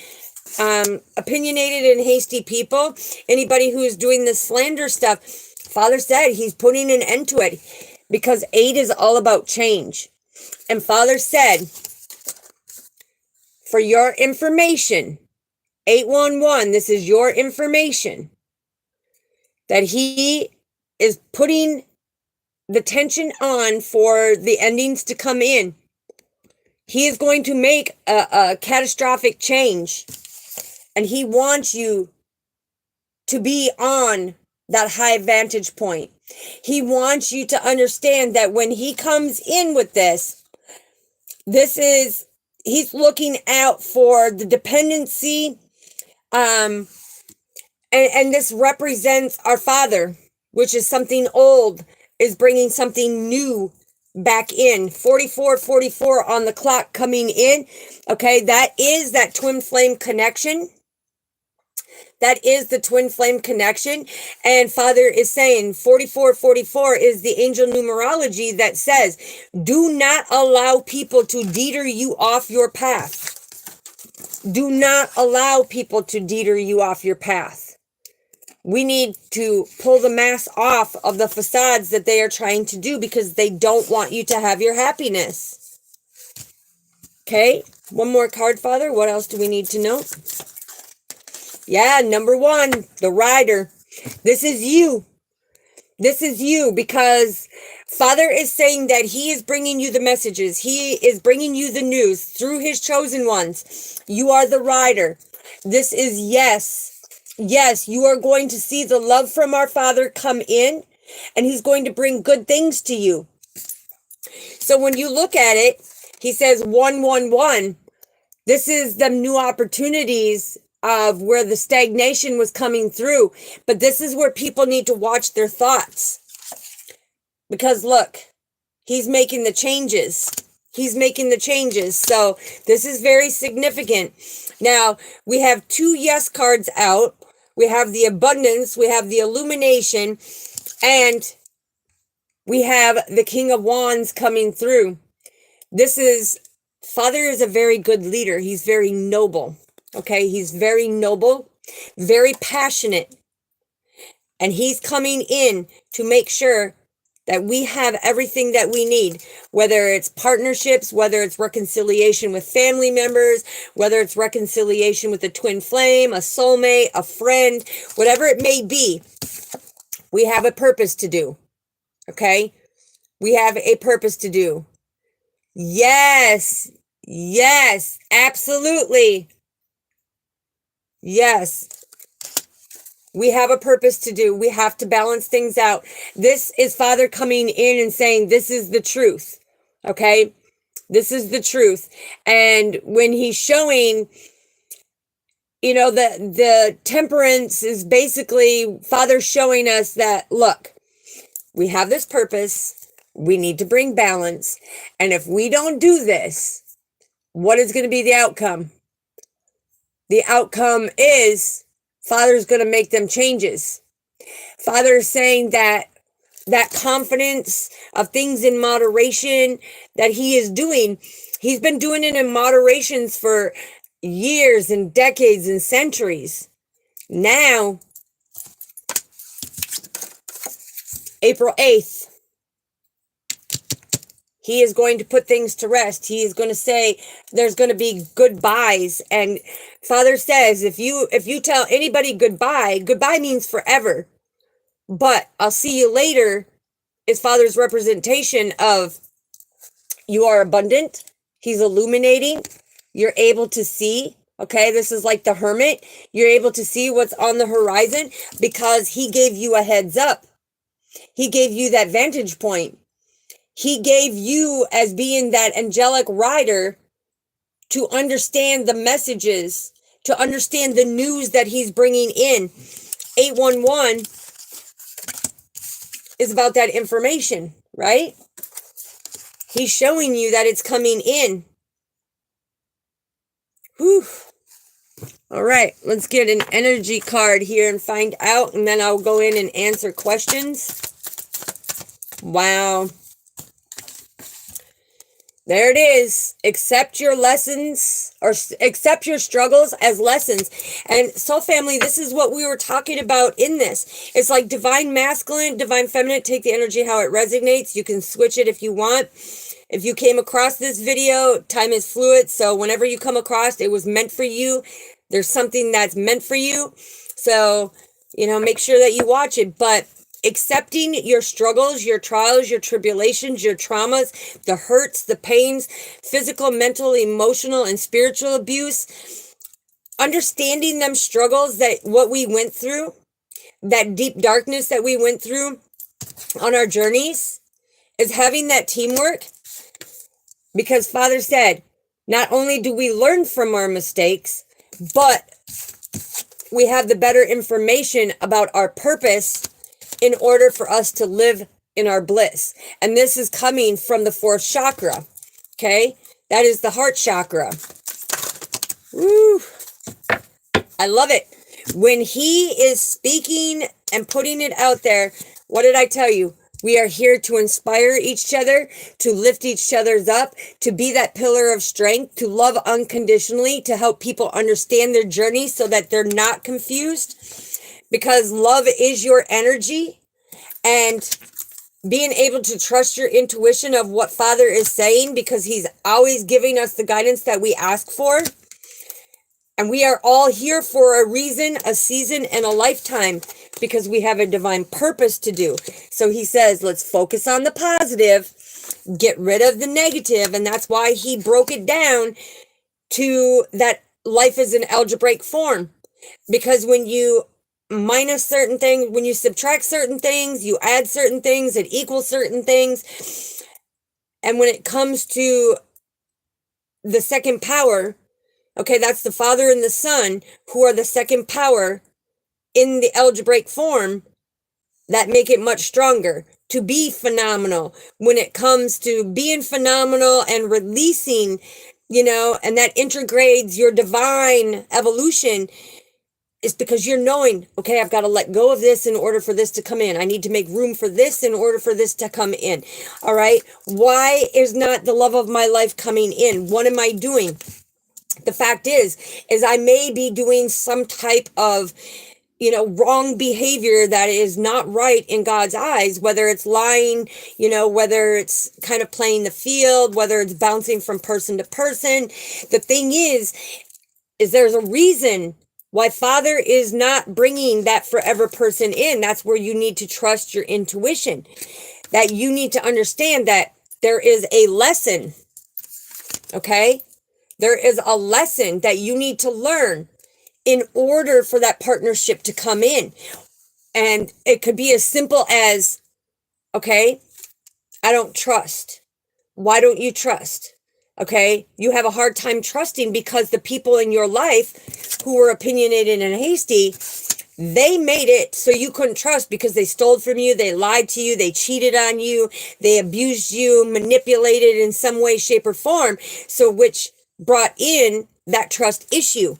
and hasty people. Anybody who is doing this slander stuff, Father said he's putting an end to it, because 8 is all about change. And Father said, for your information, 811, this is your information, that he is putting the tension on for the endings to come in. He is going to make a catastrophic change. And he wants you to be on that high vantage point. He wants you to understand that when he comes in with this is, he's looking out for the dependency. And this represents our Father, which is something old, is bringing something new back in. 4444 on the clock coming in. Okay, that is that twin flame connection. That is the twin flame connection. And Father is saying 4444 is the angel numerology that says, do not allow people to deter you off your path. Do not allow people to deter you off your path. We need to pull the mask off of the facades that they are trying to do because they don't want you to have your happiness. Okay, one more card, Father. What else do we need to know? Yeah, number 1, the rider. This is you. This is you, because Father is saying that he is bringing you the messages. He is bringing you the news through his chosen ones. You are the rider. This is yes. Yes, you are going to see the love from our Father come in, and he's going to bring good things to you. So when you look at it, he says 111. This is the new opportunities of where the stagnation was coming through. But this is where people need to watch their thoughts. Because look, he's making the changes. He's making the changes. So this is very significant. Now, we have 2 yes cards out. We have the abundance. We have the illumination. And we have the King of Wands coming through. This is, Father is a very good leader. He's very noble. Okay, he's very noble, very passionate, and he's coming in to make sure that we have everything that we need, whether it's partnerships, whether it's reconciliation with family members, whether it's reconciliation with a twin flame, a soulmate, a friend, whatever it may be. We have a purpose to do, okay? We have a purpose to do. Yes, yes, absolutely. Yes, we have a purpose to do. We have to balance things out. This is Father coming in and saying, this is the truth. Okay, this is the truth. And when he's showing, you know, the temperance is basically Father showing us that, look, we have this purpose. We need to bring balance. And if we don't do this, what is going to be the outcome? The outcome is Father's going to make them changes. Father is saying that confidence of things in moderation that he is doing, he's been doing it in moderations for years and decades and centuries. Now, April 8th, he is going to put things to rest. He is going to say there's going to be goodbyes. And Father says, if you tell anybody goodbye means forever. But I'll see you later is Father's representation of you are abundant. He's illuminating. You're able to see. Okay, this is like the hermit. You're able to see what's on the horizon because he gave you a heads up. He gave you that vantage point. He gave you as being that angelic rider to understand the messages, to understand the news that he's bringing in. 811 is about that information, right? He's showing you that it's coming in. Whew. All right, let's get an energy card here and find out, and then I'll go in and answer questions. Wow. There it is. Accept your lessons or accept your struggles as lessons. And soul family, this is what we were talking about in this. It's like divine masculine, divine feminine. Take the energy how it resonates. You can switch it if you want. If you came across this video, time is fluid. So whenever you come across, it was meant for you. There's something that's meant for you. So, you know, make sure that you watch it. But accepting your struggles, your trials, your tribulations, your traumas, the hurts, the pains, physical, mental, emotional, and spiritual abuse, understanding them struggles, that what we went through, that deep darkness that we went through on our journeys, is having that teamwork. Because Father said, not only do we learn from our mistakes, but we have the better information about our purpose in order for us to live in our bliss. And this is coming from the 4th chakra. Okay? That is the heart chakra. Woo! I love it. When he is speaking and putting it out there, what did I tell you? We are here to inspire each other, to lift each other's up, to be that pillar of strength, to love unconditionally, to help people understand their journey so that they're not confused. Because love is your energy, and being able to trust your intuition of what Father is saying, because he's always giving us the guidance that we ask for. And we are all here for a reason, a season, and a lifetime, because we have a divine purpose to do. So he says, let's focus on the positive, get rid of the negative. And that's why he broke it down to that life is an algebraic form. Because when you minus certain things, when you subtract certain things, you add certain things, it equals certain things. And when it comes to the second power, okay, that's the Father and the Son, who are the second power in the algebraic form, that make it much stronger. To be phenomenal, when it comes to being phenomenal and releasing, and that integrates your divine evolution, is because you're knowing, okay, I've got to let go of this in order for this to come in. I need to make room for this in order for this to come in. All right. Why is not the love of my life coming in? What am I doing? The fact is I may be doing some type of, wrong behavior that is not right in God's eyes, whether it's lying, whether it's kind of playing the field, whether it's bouncing from person to person. The thing is there's a reason why Father is not bringing that forever person in. That's where you need to trust your intuition, that you need to understand that there is a lesson. Okay. There is a lesson that you need to learn in order for that partnership to come in. And it could be as simple as, okay, I don't trust. Why don't you trust? Okay, you have a hard time trusting because the people in your life who were opinionated and hasty, they made it so you couldn't trust because they stole from you, they lied to you, they cheated on you, they abused you, manipulated in some way, shape, or form. So which brought in that trust issue.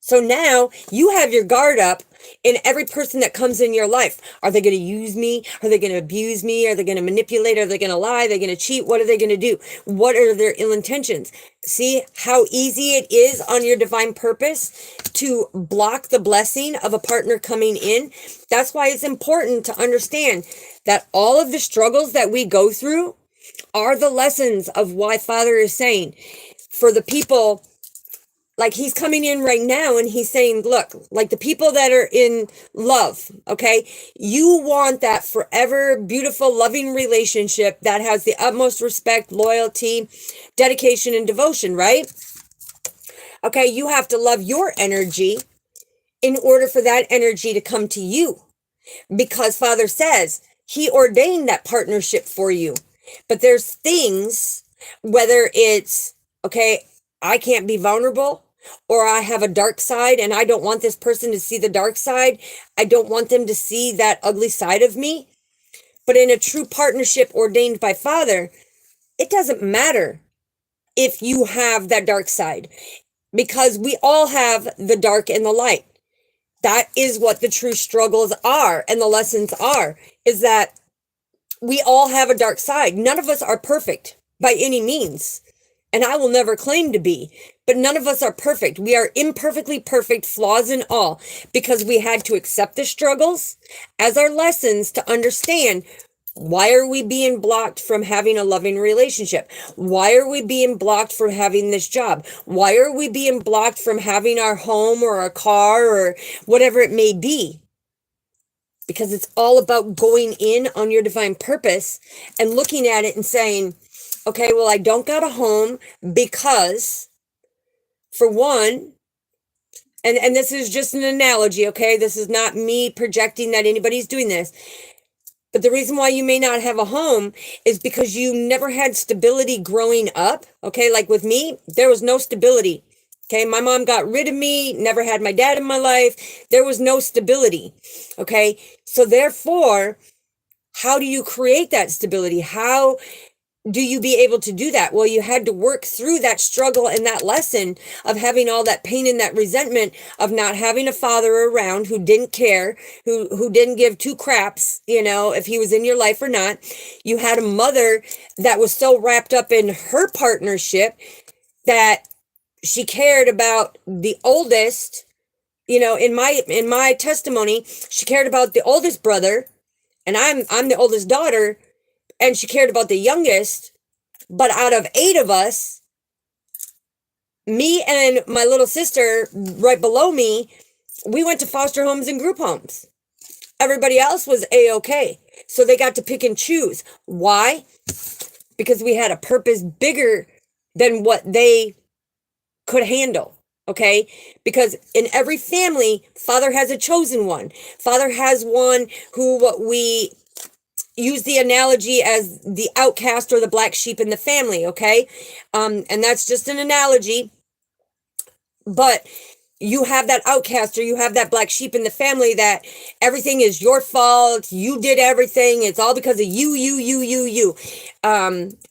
So now you have your guard up in every person that comes in your life. Are they going to use me? Are they going to abuse me? Are they going to manipulate? Are they going to lie? Are they going to cheat? What are they going to do? What are their ill intentions? See how easy it is on your divine purpose to block the blessing of a partner coming in. That's why it's important to understand that all of the struggles that we go through are the lessons of why Father is saying for the people. Like he's coming in right now and he's saying, look, like the people that are in love, okay, you want that forever, beautiful, loving relationship that has the utmost respect, loyalty, dedication, and devotion, right? Okay, you have to love your energy in order for that energy to come to you. Because Father says he ordained that partnership for you. But there's things, whether it's, okay, I can't be vulnerable, or I have a dark side and I don't want this person to see the dark side. I don't want them to see that ugly side of me. But in a true partnership ordained by Father, it doesn't matter if you have that dark side, because we all have the dark and the light. That is what the true struggles are and the lessons are, is that we all have a dark side. None of us are perfect by any means. And I will never claim to be, but none of us are perfect. We are imperfectly perfect, flaws and all, because we had to accept the struggles as our lessons to understand, why are we being blocked from having a loving relationship? Why are we being blocked from having this job? Why are we being blocked from having our home or our car or whatever it may be? Because it's all about going in on your divine purpose and looking at it and saying, okay, well, I don't got a home because, for one, and this is just an analogy, okay? This is not me projecting that anybody's doing this. But the reason why you may not have a home is because you never had stability growing up, okay? Like with me, there was no stability, okay? My mom got rid of me, never had my dad in my life. There was no stability, okay? So therefore, how do you create that stability? How do you be able to do that? Well, you had to work through that struggle and that lesson of having all that pain and that resentment of not having a father around who didn't care, who didn't give two craps, if he was in your life or not. You had a mother that was so wrapped up in her partnership that she cared about the oldest. In my testimony, she cared about the oldest brother, and I'm the oldest daughter, and she cared about the youngest. But out of 8 of us, me and my little sister right below me, we went to foster homes and group homes. Everybody else was A-okay. So they got to pick and choose. Why? Because we had a purpose bigger than what they could handle. Okay? Because in every family, father has a chosen one. Father has one who what we use the analogy as the outcast or the black sheep in the family, okay? And that's just an analogy. But you have that outcast or you have that black sheep in the family that everything is your fault. You did everything. It's all because of you.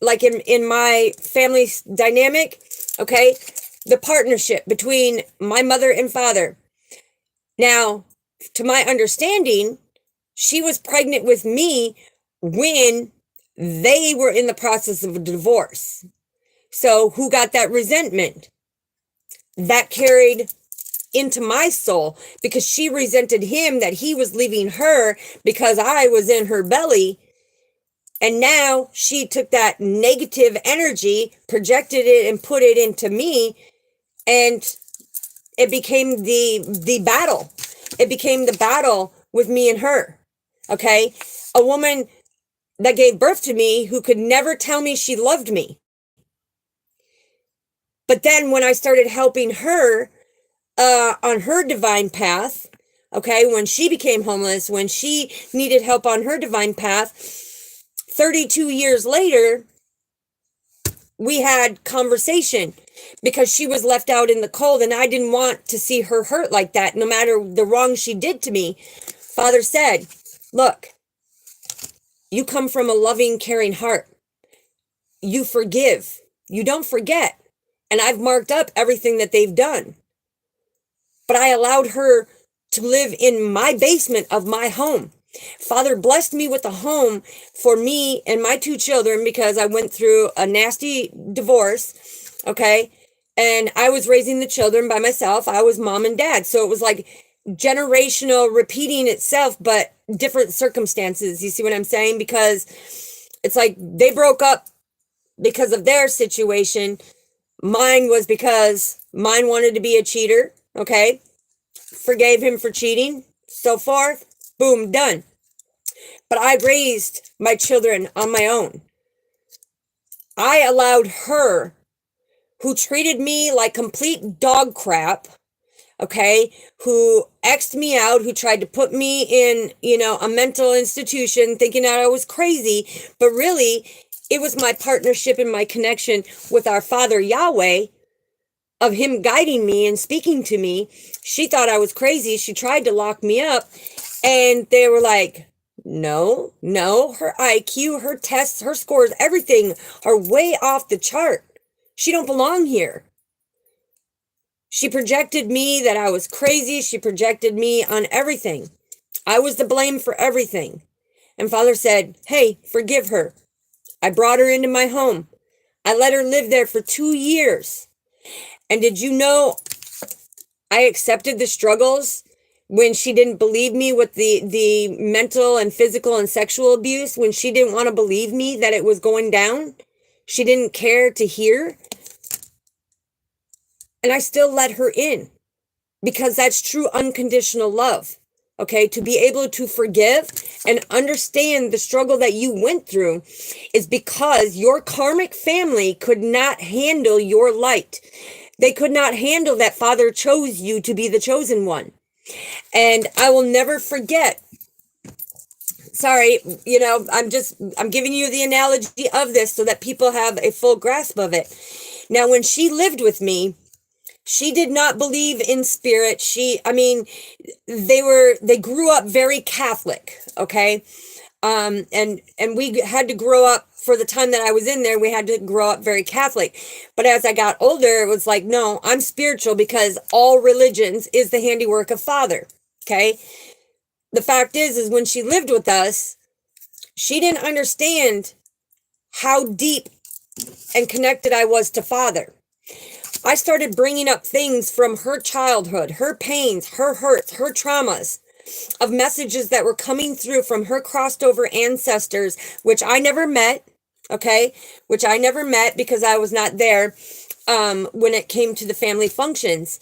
Like in my family dynamic, okay? The partnership between my mother and father. Now, to my understanding, she was pregnant with me when they were in the process of a divorce. So who got that resentment? That carried into my soul because she resented him that he was leaving her because I was in her belly. And now she took that negative energy, projected it and put it into me. And it became the battle. It became the battle with me and her. Okay? A woman that gave birth to me who could never tell me she loved me. But then when I started helping her on her divine path, okay, when she became homeless, when she needed help on her divine path, 32 years later, we had conversation because she was left out in the cold and I didn't want to see her hurt like that, no matter the wrong she did to me. Father said, look, you come from a loving, caring heart. You forgive. You don't forget. And I've marked up everything that they've done. But I allowed her to live in my basement of my home. Father blessed me with a home for me and my 2 children because I went through a nasty divorce, okay? And I was raising the children by myself. I was mom and dad. So it was like generational repeating itself, but different circumstances. You see what I'm saying? Because it's like they broke up because of their situation. Mine was because mine wanted to be a cheater. Okay. Forgave him for cheating. So forth. Boom, done. But I raised my children on my own. I allowed her, who treated me like complete dog crap, okay, who X'd me out, who tried to put me in, a mental institution thinking that I was crazy, but really it was my partnership and my connection with our Father Yahweh, of him guiding me and speaking to me. She thought I was crazy. She tried to lock me up, and they were like, no, her IQ, her tests, her scores, everything are way off the chart. She don't belong here. She projected me that I was crazy. She projected me on everything. I was to blame for everything. And Father said, hey, forgive her. I brought her into my home. I let her live there for 2 years. And did you know I accepted the struggles when she didn't believe me with the mental and physical and sexual abuse, when she didn't want to believe me that it was going down? She didn't care to hear. And I still let her in because that's true unconditional love. Okay, to be able to forgive and understand the struggle that you went through is because your karmic family could not handle your light. They could not handle that Father chose you to be the chosen one. And I will never forget. Sorry, I'm giving you the analogy of this so that people have a full grasp of it. Now, when she lived with me, she did not believe in spirit. They grew up very Catholic, okay? And we had to grow up for the time that I was in there. We had to grow up very Catholic. But as I got older, it was like, no, I'm spiritual because all religions is the handiwork of Father. Okay. The fact is when she lived with us, she didn't understand how deep and connected I was to Father. I started bringing up things from her childhood, her pains, her hurts, her traumas, of messages that were coming through from her crossed over ancestors, which I never met, okay? Which I never met because I was not there when it came to the family functions.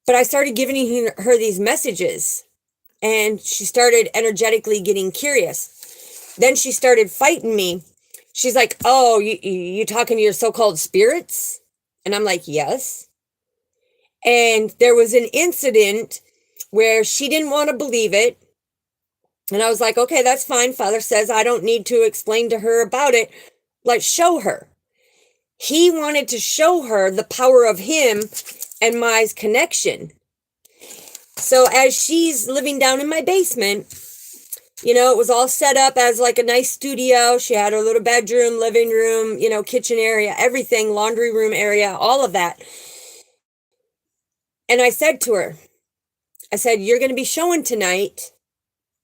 But I started giving her these messages, and she started energetically getting curious. Then she started fighting me. She's like, oh, you talking to your so-called spirits? And I'm like, yes. And there was an incident where she didn't want to believe it. And I was like, okay, that's fine. Father says I don't need to explain to her about it. Like, show her. He wanted to show her the power of him and my connection. So as she's living down in my basement, you know, it was all set up as like a nice studio. She had her little bedroom, living room, you know, kitchen area, everything, laundry room area, all of that. And I said to her, I said, you're going to be showing tonight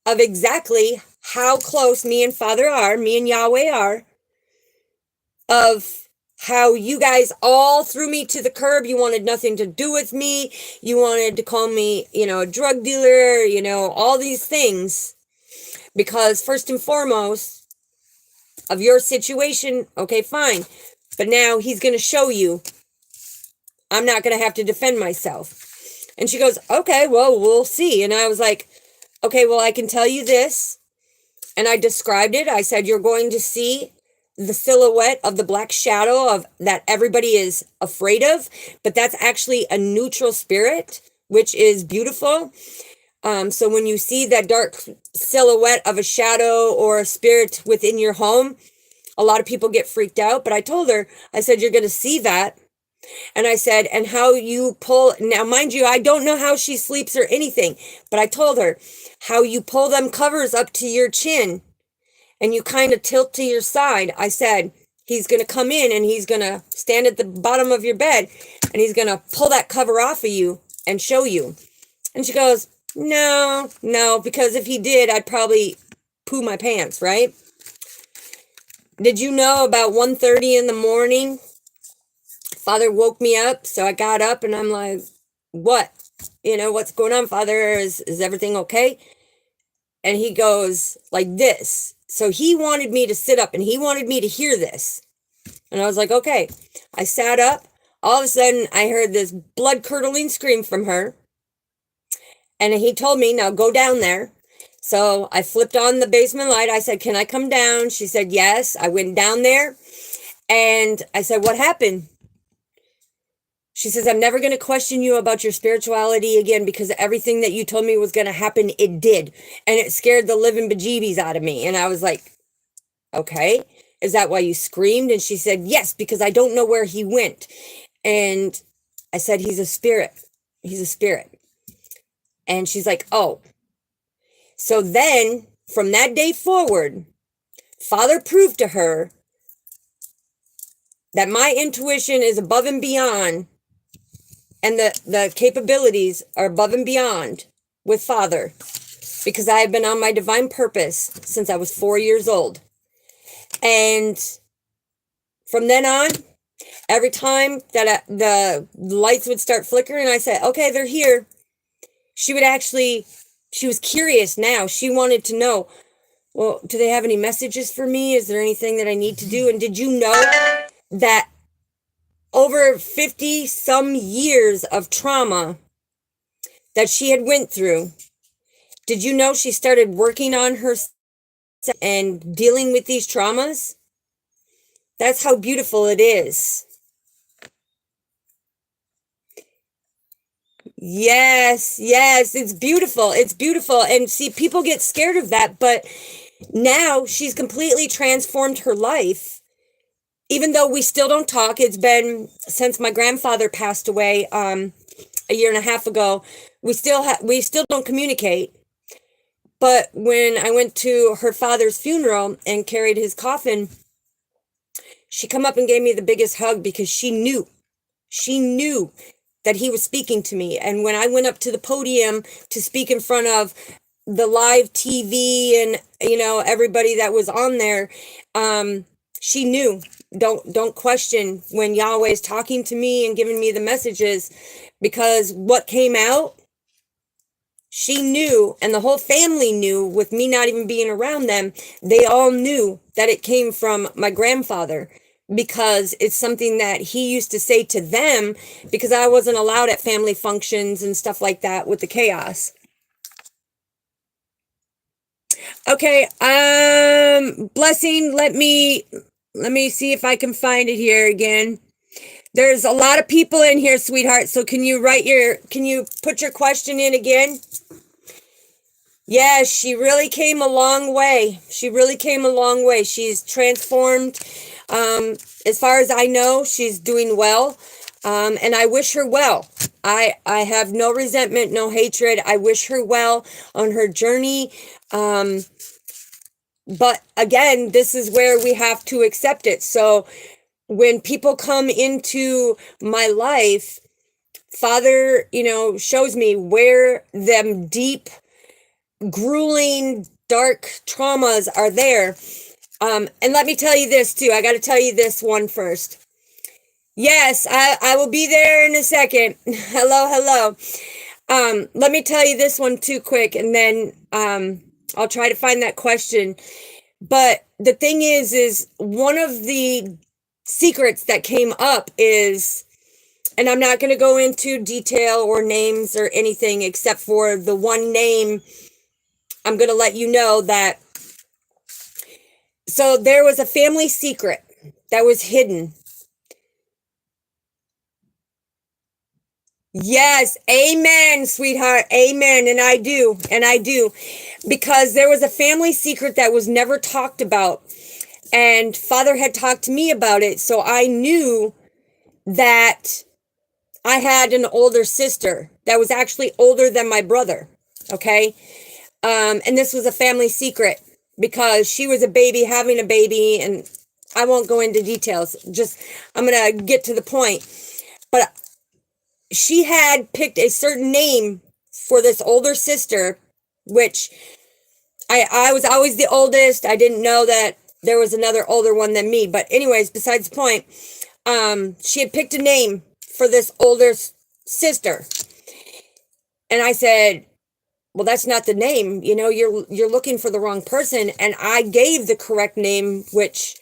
of exactly how close me and Father are, me and Yahweh are, of how you guys all threw me to the curb. You wanted nothing to do with me. You wanted to call me, you know, a drug dealer, you know, all these things. Because first and foremost of your situation, okay, fine. But now he's going to show you I'm not going to have to defend myself. And she goes, okay, well, we'll see. And I was like, okay, well, I can tell you this. And I described it. I said, you're going to see the silhouette of the black shadow of that everybody is afraid of, but that's actually a neutral spirit, which is beautiful. So when you see that dark silhouette of a shadow or a spirit within your home, a lot of people get freaked out. But I told her, I said, you're going to see that. And I said, and how you pull, now mind you, I don't know how she sleeps or anything, but I told her how you pull them covers up to your chin and you kind of tilt to your side. I said, he's going to come in and he's going to stand at the bottom of your bed and he's going to pull that cover off of you and show you. And she goes, no, because if he did, I'd probably poo my pants, right? Did you know about 1:30 in the morning? Father woke me up, so I got up and I'm like, what? You know, what's going on, Father? Is everything okay? And he goes like this. So he wanted me to sit up and he wanted me to hear this. And I was like, okay. I sat up. All of a sudden, I heard this blood-curdling scream from her. And he told me, now go down there. So I flipped on the basement light. I said, can I come down? She said, yes. I went down there. And I said, what happened? She says, I'm never going to question you about your spirituality again because everything that you told me was going to happen, it did. And it scared the living bejeebies out of me. And I was like, okay, is that why you screamed? And she said, yes, because I don't know where he went. And I said, he's a spirit. He's a spirit. And she's like, oh. So then from that day forward, Father proved to her that my intuition is above and beyond. And the capabilities are above and beyond with Father because I have been on my divine purpose since I was 4 years old. And from then on, every time that the lights would start flickering, I said, okay, they're here. She was curious now. She wanted to know, well, do they have any messages for me? Is there anything that I need to do? And did you know that over 50 some years of trauma that she had went through, did you know she started working on herself and dealing with these traumas? That's how beautiful it is. Yes, it's beautiful. It's beautiful. And see, people get scared of that, but now she's completely transformed her life. Even though we still don't talk, it's been since my grandfather passed away a year and a half ago. We still don't communicate. But when I went to her father's funeral and carried his coffin, she come up and gave me the biggest hug because she knew that he was speaking to me. And when I went up to the podium to speak in front of the live TV and, you know, everybody that was on there, she knew, don't question when Yahweh is talking to me and giving me the messages, because what came out, she knew, and the whole family knew, with me not even being around them, they all knew that it came from my grandfather, because it's something that he used to say to them, because I wasn't allowed at family functions and stuff like that with the chaos. Okay, Blessing, let me see if I can find it here again. There's a lot of people in here, sweetheart, so can you put your question in again? Yes, she really came a long way. She really came a long way. She's transformed. As far as I know, she's doing well. And I wish her well. I have no resentment, no hatred. I wish her well on her journey. But again, this is where we have to accept it. So when people come into my life, Father, you know, shows me where them deep, grueling, dark traumas are there. And let me tell you this too. I got to tell you this one first. Yes, I will be there in a second. Hello. Let me tell you this one too quick, and then I'll try to find that question. But the thing is one of the secrets that came up is, and I'm not going to go into detail or names or anything except for the one name. I'm going to let you know that. So there was a family secret that was hidden. Yes, amen, sweetheart, amen. And I do, because there was a family secret that was never talked about, and Father had talked to me about it, so I knew that I had an older sister that was actually older than my brother, okay? And this was a family secret because she was a baby having a baby, and I won't go into details, just I'm gonna get to the point. But she had picked a certain name for this older sister, which I was always the oldest. I didn't know that there was another older one than me. But anyways, besides the point, she had picked a name for this older sister. And I said, well, that's not the name. You know, you're looking for the wrong person. And I gave the correct name, which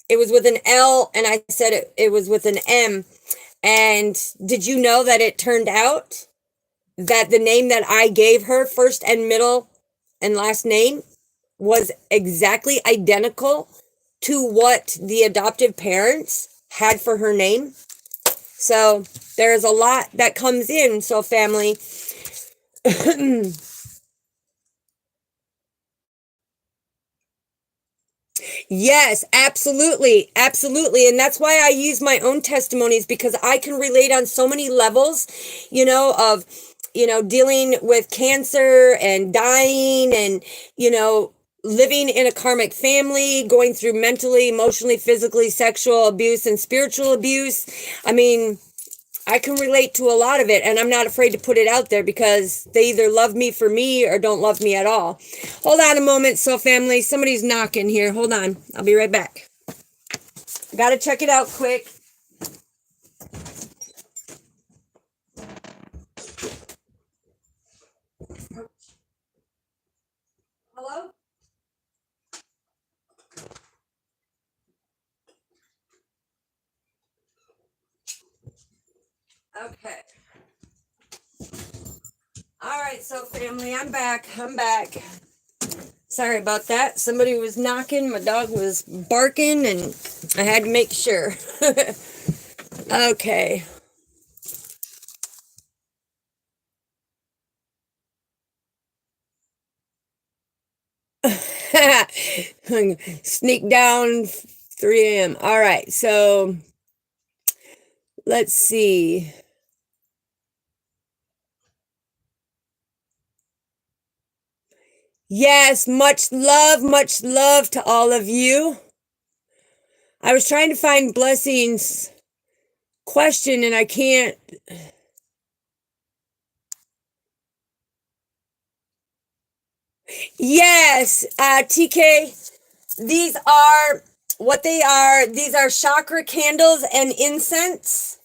it was with an L, and I said it was with an M. And did you know that it turned out that the name that I gave her, first and middle and last name, was exactly identical to what the adoptive parents had for her name? So there's a lot that comes in. So family, yes, absolutely. Absolutely. And that's why I use my own testimonies, because I can relate on so many levels, you know, of, you know, dealing with cancer and dying and, you know, living in a karmic family, going through mentally, emotionally, physically, sexual abuse and spiritual abuse. I mean, I can relate to a lot of it, and I'm not afraid to put it out there because they either love me for me or don't love me at all. Hold on a moment, so family, somebody's knocking here. Hold on. I'll be right back. Got to check it out quick. Hello? Okay. All right, so family, I'm back. Sorry about that. Somebody was knocking. My dog was barking, and I had to make sure. Okay. Sneak down 3 a.m. All right, so let's see. Yes, much love to all of you. I was trying to find Blessing's question and I can't. Yes, TK, these are what they are. These are chakra candles and incense.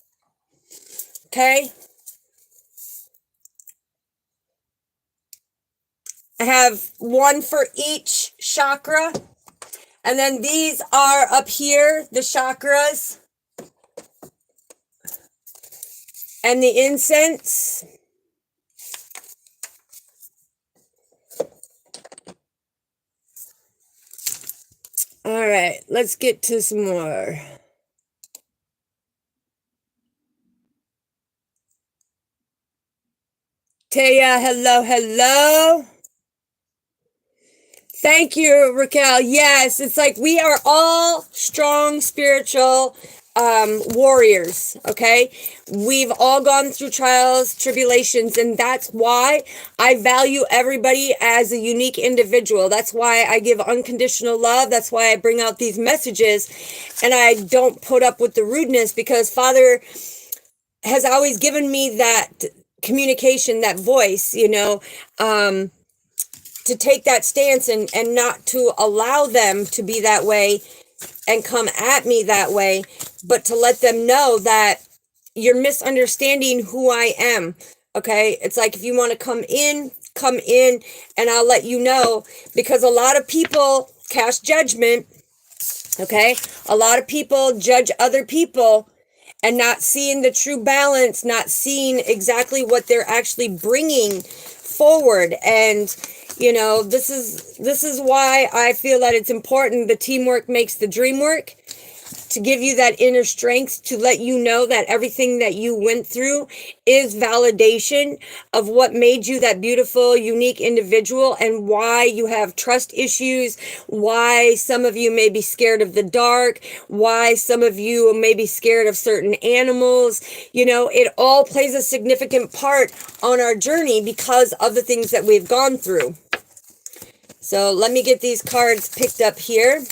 Okay. I have one for each chakra. And then these are up here, the chakras and the incense. All right, let's get to some more. Taya, hello. Thank you, Raquel. Yes, it's like we are all strong spiritual warriors, okay? We've all gone through trials, tribulations, and that's why I value everybody as a unique individual. That's why I give unconditional love. That's why I bring out these messages, and I don't put up with the rudeness, because Father has always given me that communication, that voice, to take that stance and not to allow them to be that way and come at me that way, but to let them know that you're misunderstanding who I am. Okay. It's like, if you want to come in, and I'll let you know, because a lot of people cast judgment. Okay. A lot of people judge other people and not seeing the true balance, not seeing exactly what they're actually bringing forward. And this is why I feel that it's important. The teamwork makes the dream work, to give you that inner strength, to let you know that everything that you went through is validation of what made you that beautiful, unique individual, and why you have trust issues, why some of you may be scared of the dark, why some of you may be scared of certain animals. It all plays a significant part on our journey because of the things that we've gone through. So let me get these cards picked up here,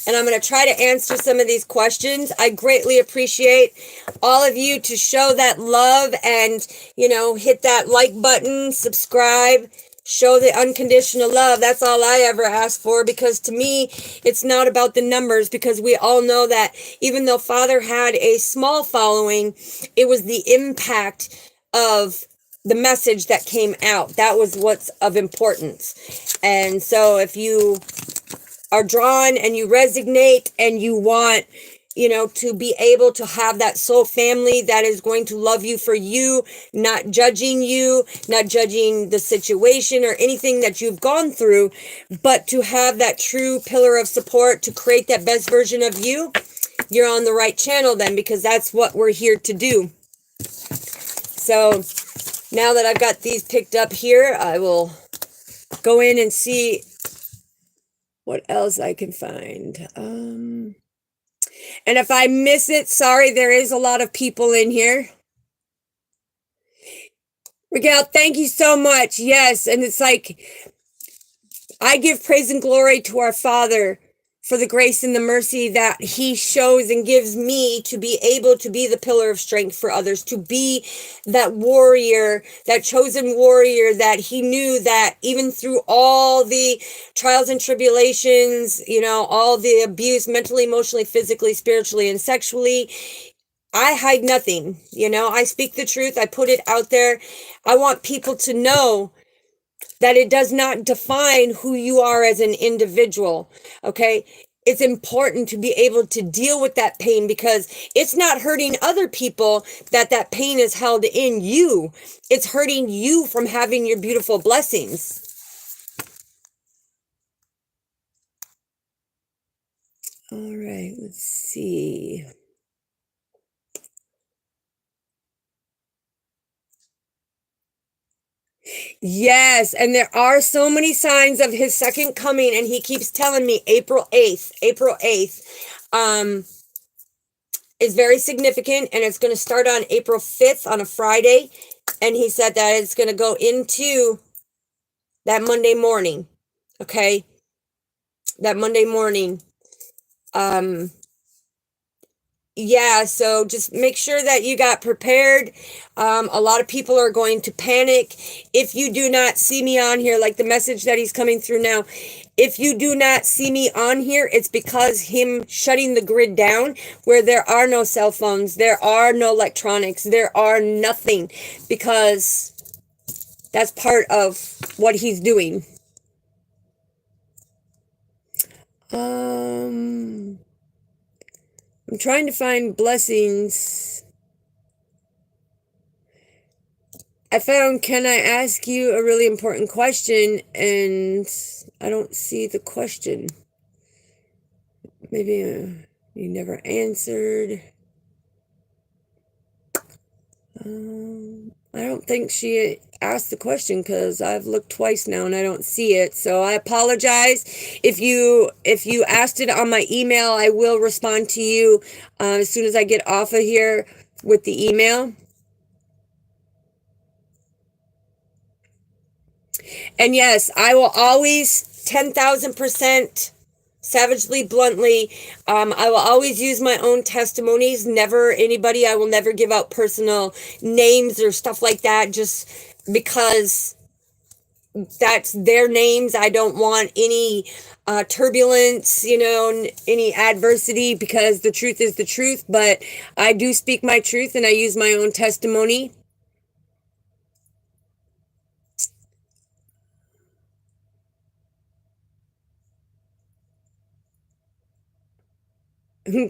and I'm going to try to answer some of these questions. I greatly appreciate all of you to show that love and, hit that like button, subscribe, show the unconditional love. That's all I ever ask for, because to me, it's not about the numbers, because we all know that even though Father had a small following, it was the impact of the message that came out. That was what's of importance. And so if you are drawn and you resonate and you want, to be able to have that soul family that is going to love you for you, not judging the situation or anything that you've gone through, but to have that true pillar of support to create that best version of you, you're on the right channel then, because that's what we're here to do. So now that I've got these picked up here, I will go in and see what else I can find. And if I miss it, sorry, there is a lot of people in here. Miguel, thank you so much. Yes, and it's like, I give praise and glory to our Father for the grace and the mercy that he shows and gives me to be able to be the pillar of strength for others, to be that warrior, that chosen warrior, that he knew that even through all the trials and tribulations, all the abuse, mentally, emotionally, physically, spiritually, and sexually, I hide nothing. I speak the truth. I put it out there. I want people to know that it does not define who you are as an individual. Okay. It's important to be able to deal with that pain, because it's not hurting other people that pain is held in you. It's hurting you from having your beautiful blessings. All right, let's see. Yes, and there are so many signs of his second coming, and he keeps telling me April 8th is very significant, and it's going to start on April 5th on a Friday, and he said that it's going to go into that Monday morning. Okay, that Monday morning. Yeah, so just make sure that you got prepared. A lot of people are going to panic if you do not see me on here, like the message that he's coming through now. If you do not see me on here, it's because him shutting the grid down, where there are no cell phones, there are no electronics, there are nothing, because that's part of what he's doing. I'm trying to find blessings. I found, can I ask you a really important question? And I don't see the question. Maybe you never answered. I don't think she asked the question, because I've looked twice now and I don't see it. So I apologize. If you asked it on my email, I will respond to you as soon as I get off of here with the email. And yes, I will always 10,000% savagely, bluntly, I will always use my own testimonies. Never anybody. I will never give out personal names or stuff like that, just because that's their names. I don't want any turbulence, any adversity, because the truth is the truth. But I do speak my truth and I use my own testimony.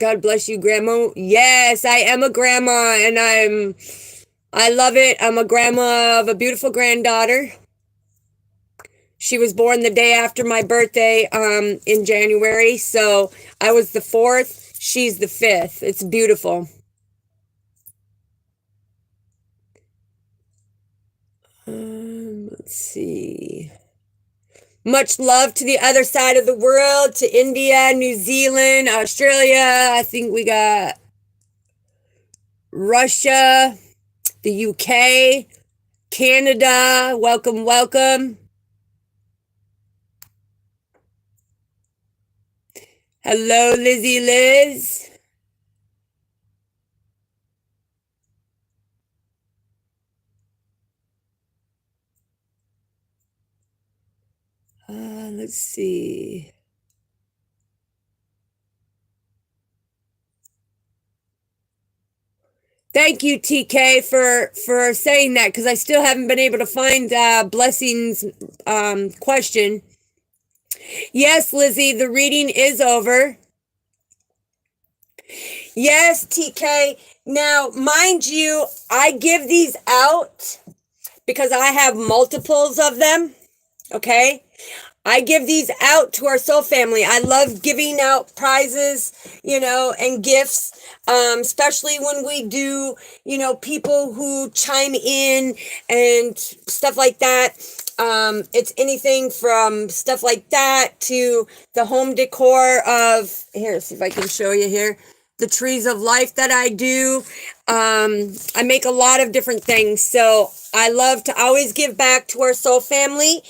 God bless you, Grandma. Yes, I am a grandma, and I love it. I'm a grandma of a beautiful granddaughter. She was born the day after my birthday, in January. So I was the 4th. She's the 5th. It's beautiful. Let's see. Much love to the other side of the world, to India, New Zealand, Australia. I think we got Russia, the UK, Canada. Welcome, welcome. Hello, Lizzie Liz. Let's see. Thank you, TK, for saying that, because I still haven't been able to find Blessing's question. Yes, Lizzie, the reading is over. Yes, TK. Now, mind you, I give these out because I have multiples of them, okay? I give these out to our soul family. I love giving out prizes, and gifts, especially when we do, people who chime in and stuff like that. It's anything from stuff like that to the home decor of, here, see if I can show you here, the trees of life that I do. I make a lot of different things. So I love to always give back to our soul family.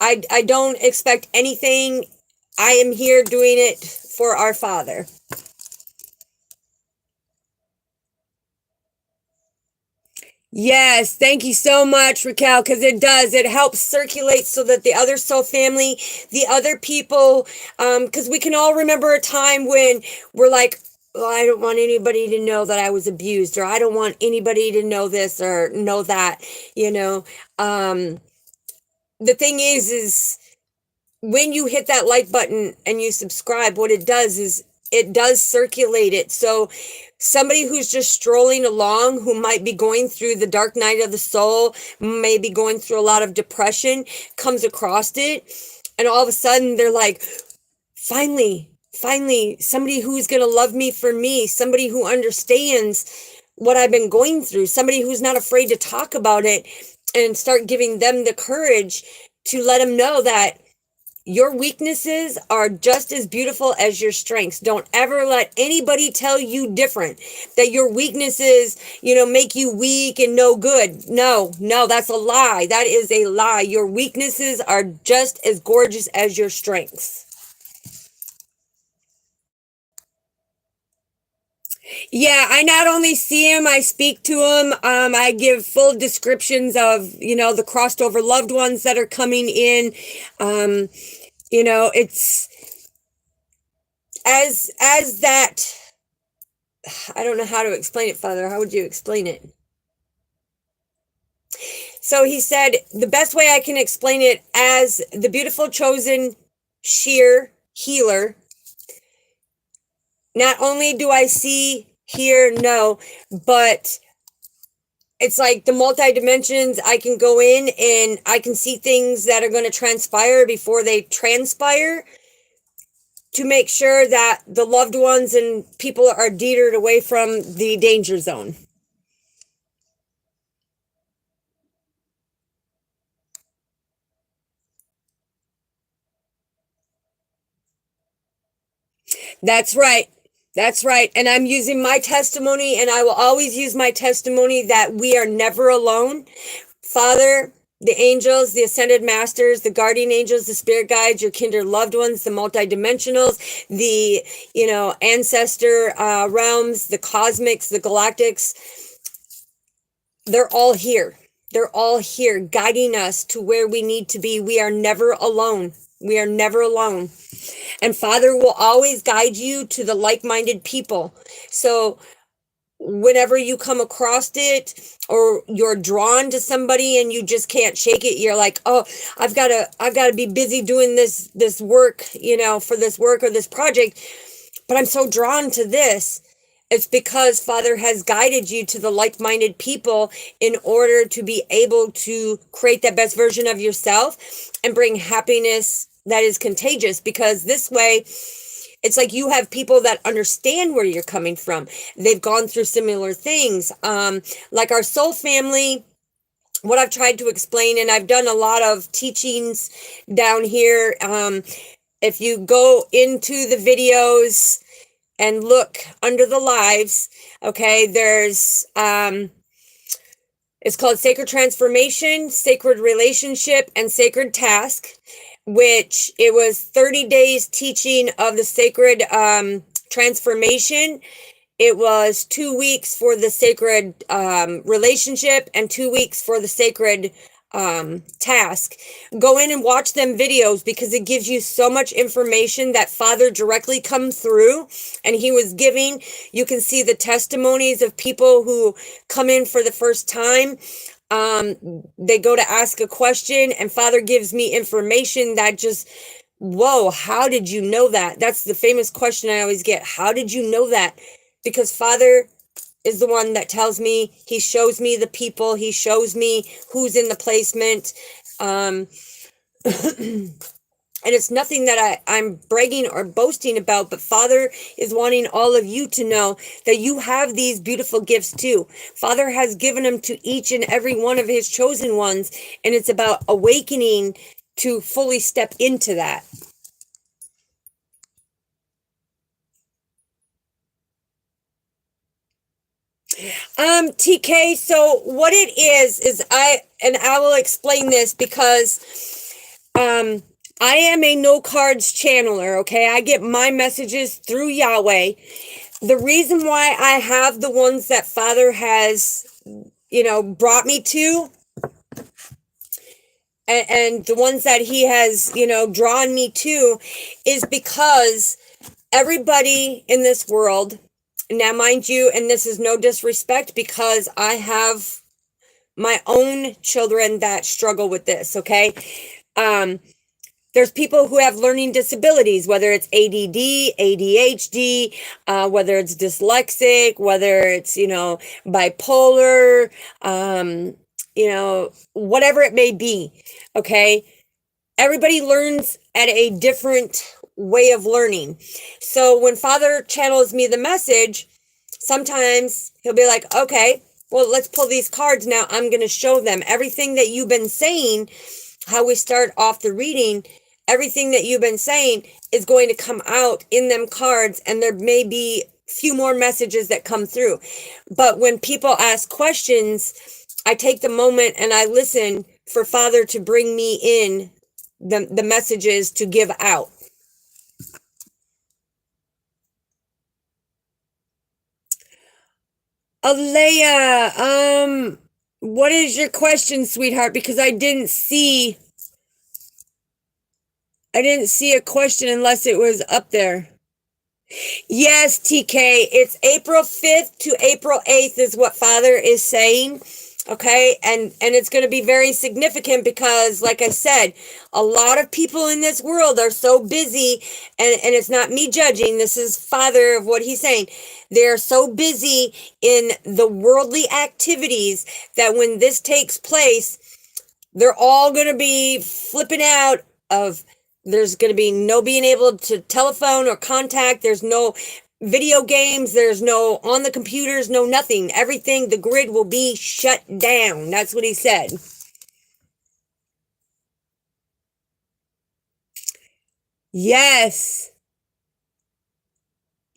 I don't expect anything. I am here doing it for our Father. Yes, thank you so much, Raquel, because it does. It helps circulate so that the other soul family, the other people, because we can all remember a time when we're like, well, I don't want anybody to know that I was abused, or I don't want anybody to know this or know that, The thing is when you hit that like button and you subscribe, what it does is it does circulate it. So somebody who's just strolling along, who might be going through the dark night of the soul, maybe going through a lot of depression, comes across it, and all of a sudden they're like, finally, somebody who's going to love me for me, somebody who understands what I've been going through, somebody who's not afraid to talk about it, and start giving them the courage to let them know that, Your weaknesses are just as beautiful as your strengths. Don't ever let anybody tell you different, that your weaknesses, make you weak and no good. No, that's a lie. That is a lie. Your weaknesses are just as gorgeous as your strengths. Yeah, I not only see him, I speak to him. I give full descriptions of, the crossed over loved ones that are coming in. It's as that, I don't know how to explain it, Father. How would you explain it? So he said, the best way I can explain it, as the beautiful chosen sheer healer, not only do I see, hear, know, but it's like the multi-dimensions. I can go in and I can see things that are going to transpire before they transpire, to make sure that the loved ones and people are deterred away from the danger zone. That's right. That's right. And I'm using my testimony, and I will always use my testimony, that we are never alone. Father, the angels, the ascended masters, the guardian angels, the spirit guides, your kindred loved ones, the multidimensionals, the, ancestor realms, the cosmics, the galactics, they're all here. They're all here guiding us to where we need to be. We are never alone. We are never alone. And Father will always guide you to the like-minded people. So whenever you come across it, or you're drawn to somebody and you just can't shake it, you're like, oh, I've got to be busy doing this work, for this work or this project, but I'm so drawn to this. It's because Father has guided you to the like-minded people in order to be able to create that best version of yourself and bring happiness that is contagious. Because this way, it's like you have people that understand where you're coming from. They've gone through similar things. Like our soul family, what I've tried to explain, and I've done a lot of teachings down here. If you go into the videos and look under the lives, okay, there's, it's called Sacred Transformation, Sacred Relationship, and Sacred Task, which it was 30 days teaching of the sacred transformation. It was 2 weeks for the sacred relationship and 2 weeks for the sacred task. Go in and watch them videos, because it gives you so much information that Father directly come through and he was giving. You can see the testimonies of people who come in for the first time. They go to ask a question and Father gives me information that just, whoa, how did you know that? That's the famous question I always get. How did you know that? Because Father is the one that tells me. He shows me the people. He shows me who's in the placement. And it's nothing that I'm bragging or boasting about, but Father is wanting all of you to know that you have these beautiful gifts too. Father has given them to each and every one of his chosen ones, and it's about awakening to fully step into that. TK, so what it is I will explain this, because I am a no cards channeler, okay? I get my messages through Yahweh. The reason why I have the ones that Father has, brought me to, and the ones that he has, drawn me to, is because everybody in this world, now mind you, and this is no disrespect, because I have my own children that struggle with this, okay? There's people who have learning disabilities, whether it's ADD, ADHD, whether it's dyslexic, whether it's, bipolar, whatever it may be, okay? Everybody learns at a different way of learning. So when Father channels me the message, sometimes he'll be like, okay, well, let's pull these cards now. I'm going to show them everything that you've been saying, how we start off the reading. everything that you've been saying is going to come out in them cards, and there may be few more messages that come through. But when people ask questions, I take the moment and I listen for Father to bring me in the messages to give out. Alea, what is your question, sweetheart? Because I didn't see a question unless it was up there. Yes, TK, it's April 5th to April 8th is what Father is saying. Okay, and it's going to be very significant because, like I said, a lot of people in this world are so busy, and it's not me judging, this is Father of what he's saying. They're so busy in the worldly activities that when this takes place, they're all going to be flipping out of, there's going to be no being able to telephone or contact, there's no video games, there's no on the computers, no nothing. Everything, the grid will be shut down. That's what he said. Yes.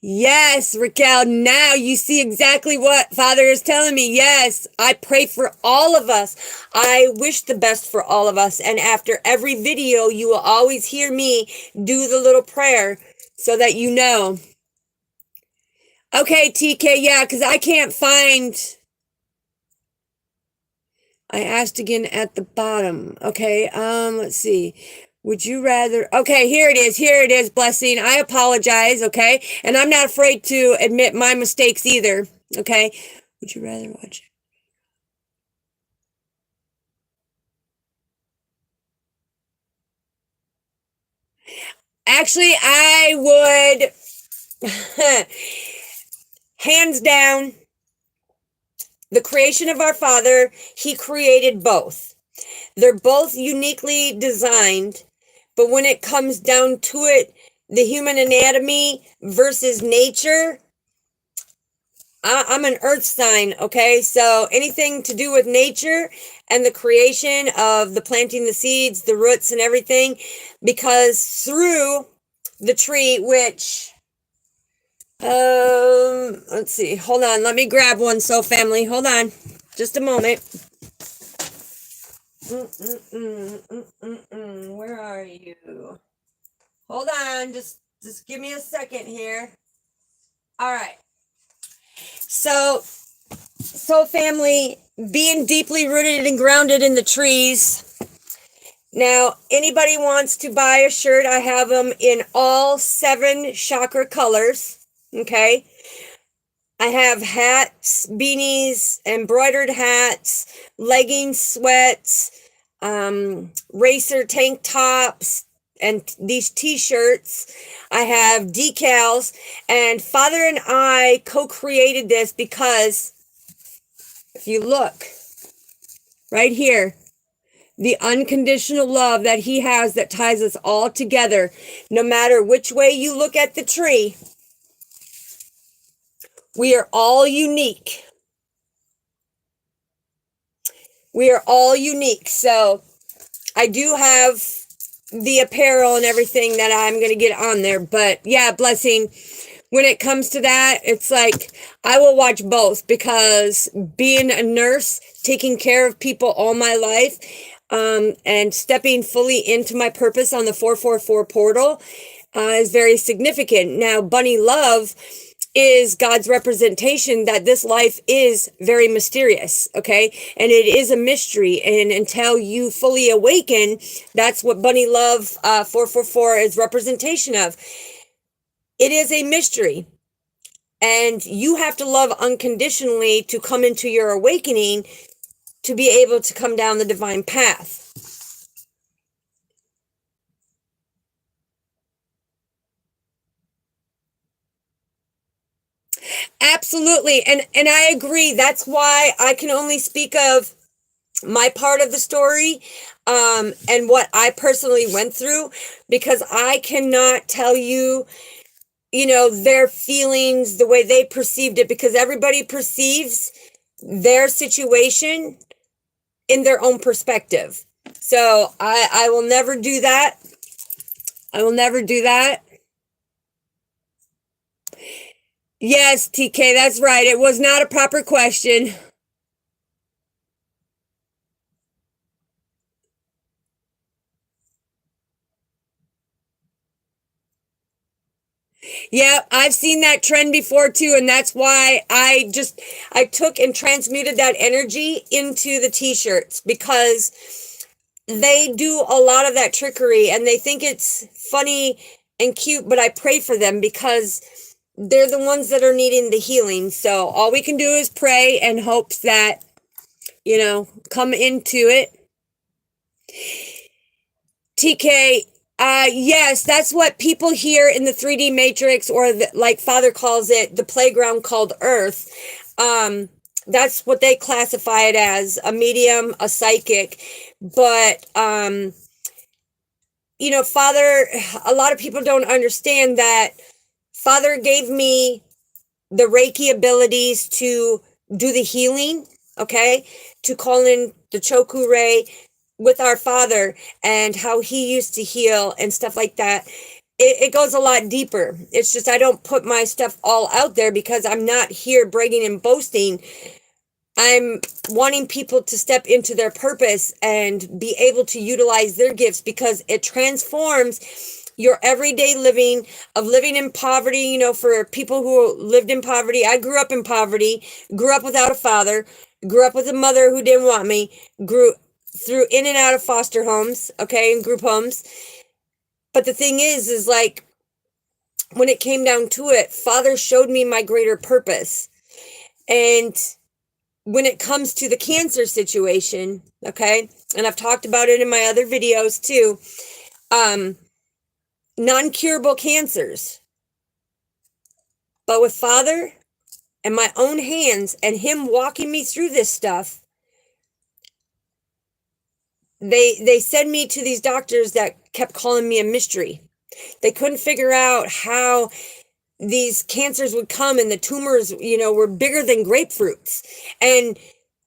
Yes, Raquel, now you see exactly what Father is telling me. Yes, I pray for all of us. I wish the best for all of us. And after every video, you will always hear me do the little prayer so that you know. Okay, TK, yeah, because I can't find... I asked again at the bottom. Okay, let's see. Would you rather... Okay, here it is, Blessing. I apologize, okay? And I'm not afraid to admit my mistakes either, okay? Would you rather watch it? Actually, I would... hands down, the creation of our Father, he created both. They're both uniquely designed, but when it comes down to it, the human anatomy versus nature, I'm an earth sign, okay? So anything to do with nature and the creation of the planting the seeds, the roots and everything, because through the tree, which... let's see. Hold on. Let me grab one, so family. Hold on. Just a moment. Where are you? Hold on. Just give me a second here. All right. So family, being deeply rooted and grounded in the trees. Now, anybody wants to buy a shirt, I have them in all 7 chakra colors. Okay, I have hats, beanies, embroidered hats, leggings, sweats, racer tank tops, and these t-shirts. I have decals, and Father and I co-created this because if you look right here, the unconditional love that he has that ties us all together, no matter which way you look at the tree. We are all unique. We are all unique. So I do have the apparel and everything that I'm going to get on there. But yeah, Blessing, when it comes to that, it's like I will watch both because being a nurse, taking care of people all my life, and stepping fully into my purpose on the 444 portal is very significant. Now, Bunny Love is God's representation that this life is very mysterious, okay? And it is a mystery, and until you fully awaken, that's what Bunny Love 444 is representation of. It is a mystery, and you have to love unconditionally to come into your awakening to be able to come down the divine path. Absolutely. And I agree. That's why I can only speak of my part of the story, and what I personally went through, because I cannot tell you, their feelings, the way they perceived it, because everybody perceives their situation in their own perspective. So I will never do that. I will never do that. Yes, TK, that's right. It was not a proper question. Yeah, I've seen that trend before too, and that's why I took and transmuted that energy into the t-shirts, because they do a lot of that trickery and they think it's funny and cute, but I pray for them because they're the ones that are needing the healing. So all we can do is pray and hopes that, come into it. TK, yes, that's what people hear in the 3D matrix, or like Father calls it, the playground called Earth. That's what they classify it as, a medium, a psychic. But, Father, a lot of people don't understand that Father gave me the Reiki abilities to do the healing, okay? To call in the Choku Ray with our Father and how he used to heal and stuff like that. It goes a lot deeper. It's just I don't put my stuff all out there because I'm not here bragging and boasting. I'm wanting people to step into their purpose and be able to utilize their gifts, because it transforms your everyday living, of living in poverty. For people who lived in poverty, I grew up in poverty, grew up without a father, grew up with a mother who didn't want me, grew through in and out of foster homes, okay, and group homes. But the thing is like, when it came down to it, Father showed me my greater purpose. And when it comes to the cancer situation, okay, and I've talked about it in my other videos too, non-curable cancers. But with Father and my own hands and him walking me through this stuff, they send me to these doctors that kept calling me a mystery. They couldn't figure out how these cancers would come, and the tumors, were bigger than grapefruits. And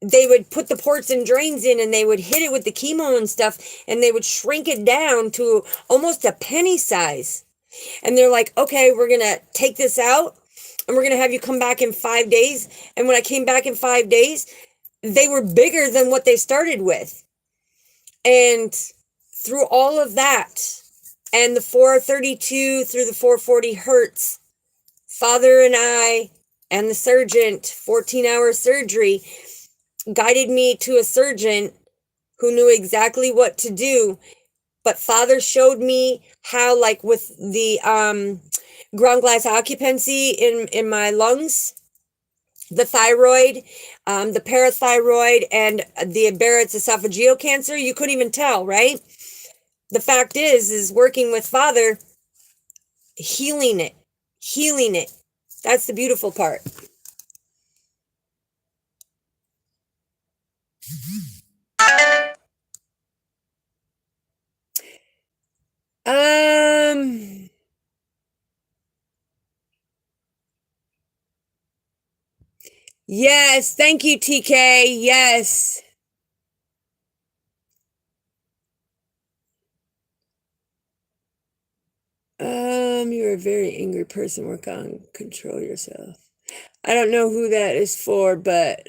they would put the ports and drains in, and they would hit it with the chemo and stuff, and they would shrink it down to almost a penny size. And they're like, okay, we're going to take this out, and we're going to have you come back in 5 days. And when I came back in 5 days, they were bigger than what they started with. And through all of that, and the 432 through the 440 hertz, Father and I and the surgeon, 14-hour surgery, guided me to a surgeon who knew exactly what to do. But Father showed me how, like with the ground glass occupancy in my lungs, the thyroid, the parathyroid, and the Barrett's esophageal cancer, you couldn't even tell, right? The fact is working with Father, healing it. That's the beautiful part. Yes, thank you, TK. Yes. You're a very angry person. Work on control yourself. I don't know who that is for, but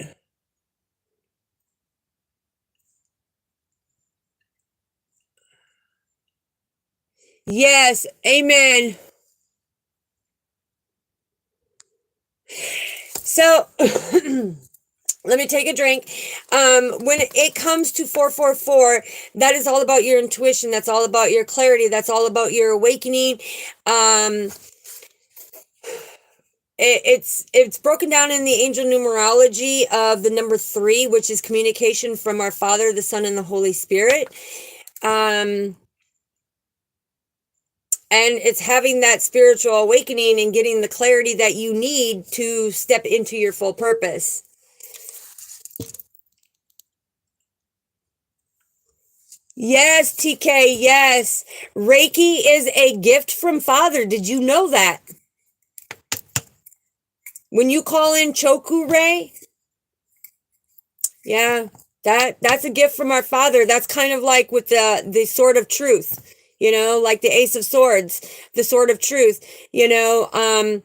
yes, amen. So let me take a drink. When it comes to 444, that is all about your intuition. That's all about your clarity. That's all about your awakening. It's broken down in the angel numerology of the number 3, which is communication from our Father, the Son, and the Holy Spirit. And it's having that spiritual awakening and getting the clarity that you need to step into your full purpose. Yes, TK, yes. Reiki is a gift from Father. Did you know that? When you call in Choku Ray, yeah, that's a gift from our Father. That's kind of like with the sword of truth. you know, like the Ace of Swords, the Sword of Truth, you know.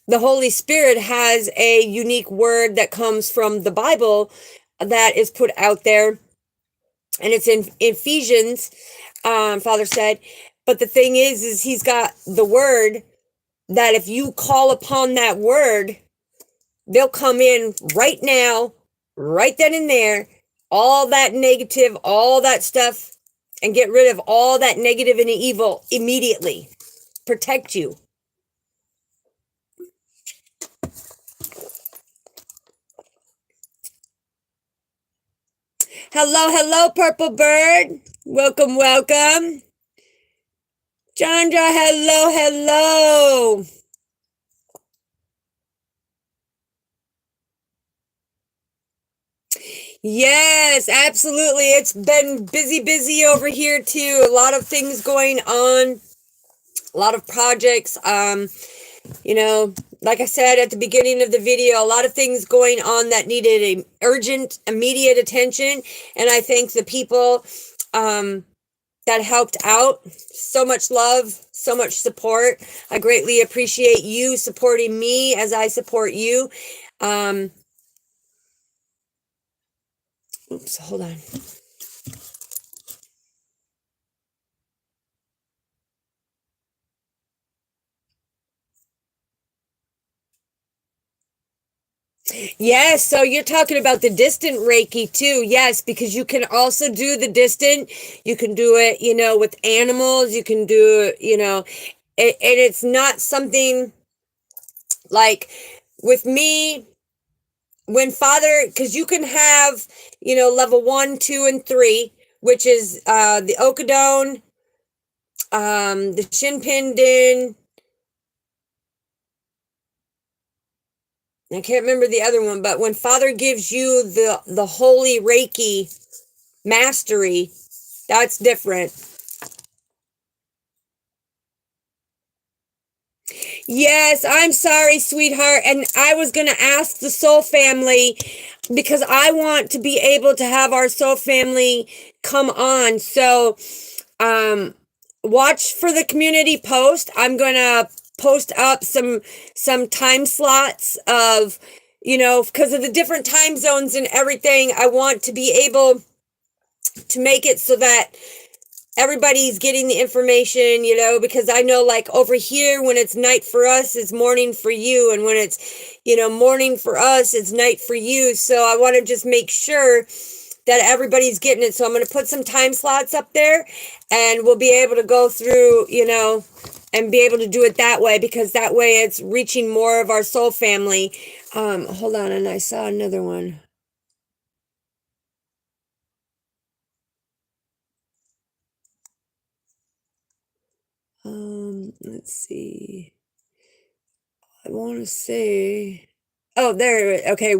The Holy Spirit has a unique word that comes from the Bible that is put out there, and it's in Ephesians. Father said, but the thing is he's got the word that if you call upon that word, they'll come in right now, right then and there, all that negative, all that stuff, and get rid of all that negative and evil immediately. Protect you. Hello, hello, Purple Bird. Welcome, welcome. Chandra, hello, hello. Yes, absolutely. It's been busy over here too. A lot of things going on, a lot of projects. You know, like I said at the beginning of the video, a lot of things going on that needed a urgent, immediate attention. And I thank the people that helped out. So much love, so much support. I greatly appreciate you supporting me as I support you. Oops, hold on. Yes, so you're talking about the distant Reiki too. Yes, because you can also do the distant. You can do it, you know, with animals. You can do it, you know, and it's not something like with me when Father, because you can have, you know, level 1, 2, and 3, which is the Okadone, the Shinpindin. I can't remember the other one, but when Father gives you the holy Reiki mastery, that's different. Yes, I'm sorry, sweetheart. And I was going to ask the soul family because I want to be able to have our soul family come on. So, watch for the community post. I'm going to post up some time slots of, you know, because of the different time zones and everything. I want to be able to make it so that everybody's getting the information, you know, because I know like over here when it's night for us, it's morning for you. And when it's, you know, morning for us, it's night for you. So I want to just make sure that everybody's getting it. So I'm going to put some time slots up there and we'll be able to go through, you know, and be able to do it that way because that way it's reaching more of our soul family. Hold on. And I saw another one. Let's see. I want to say, oh, there. Okay.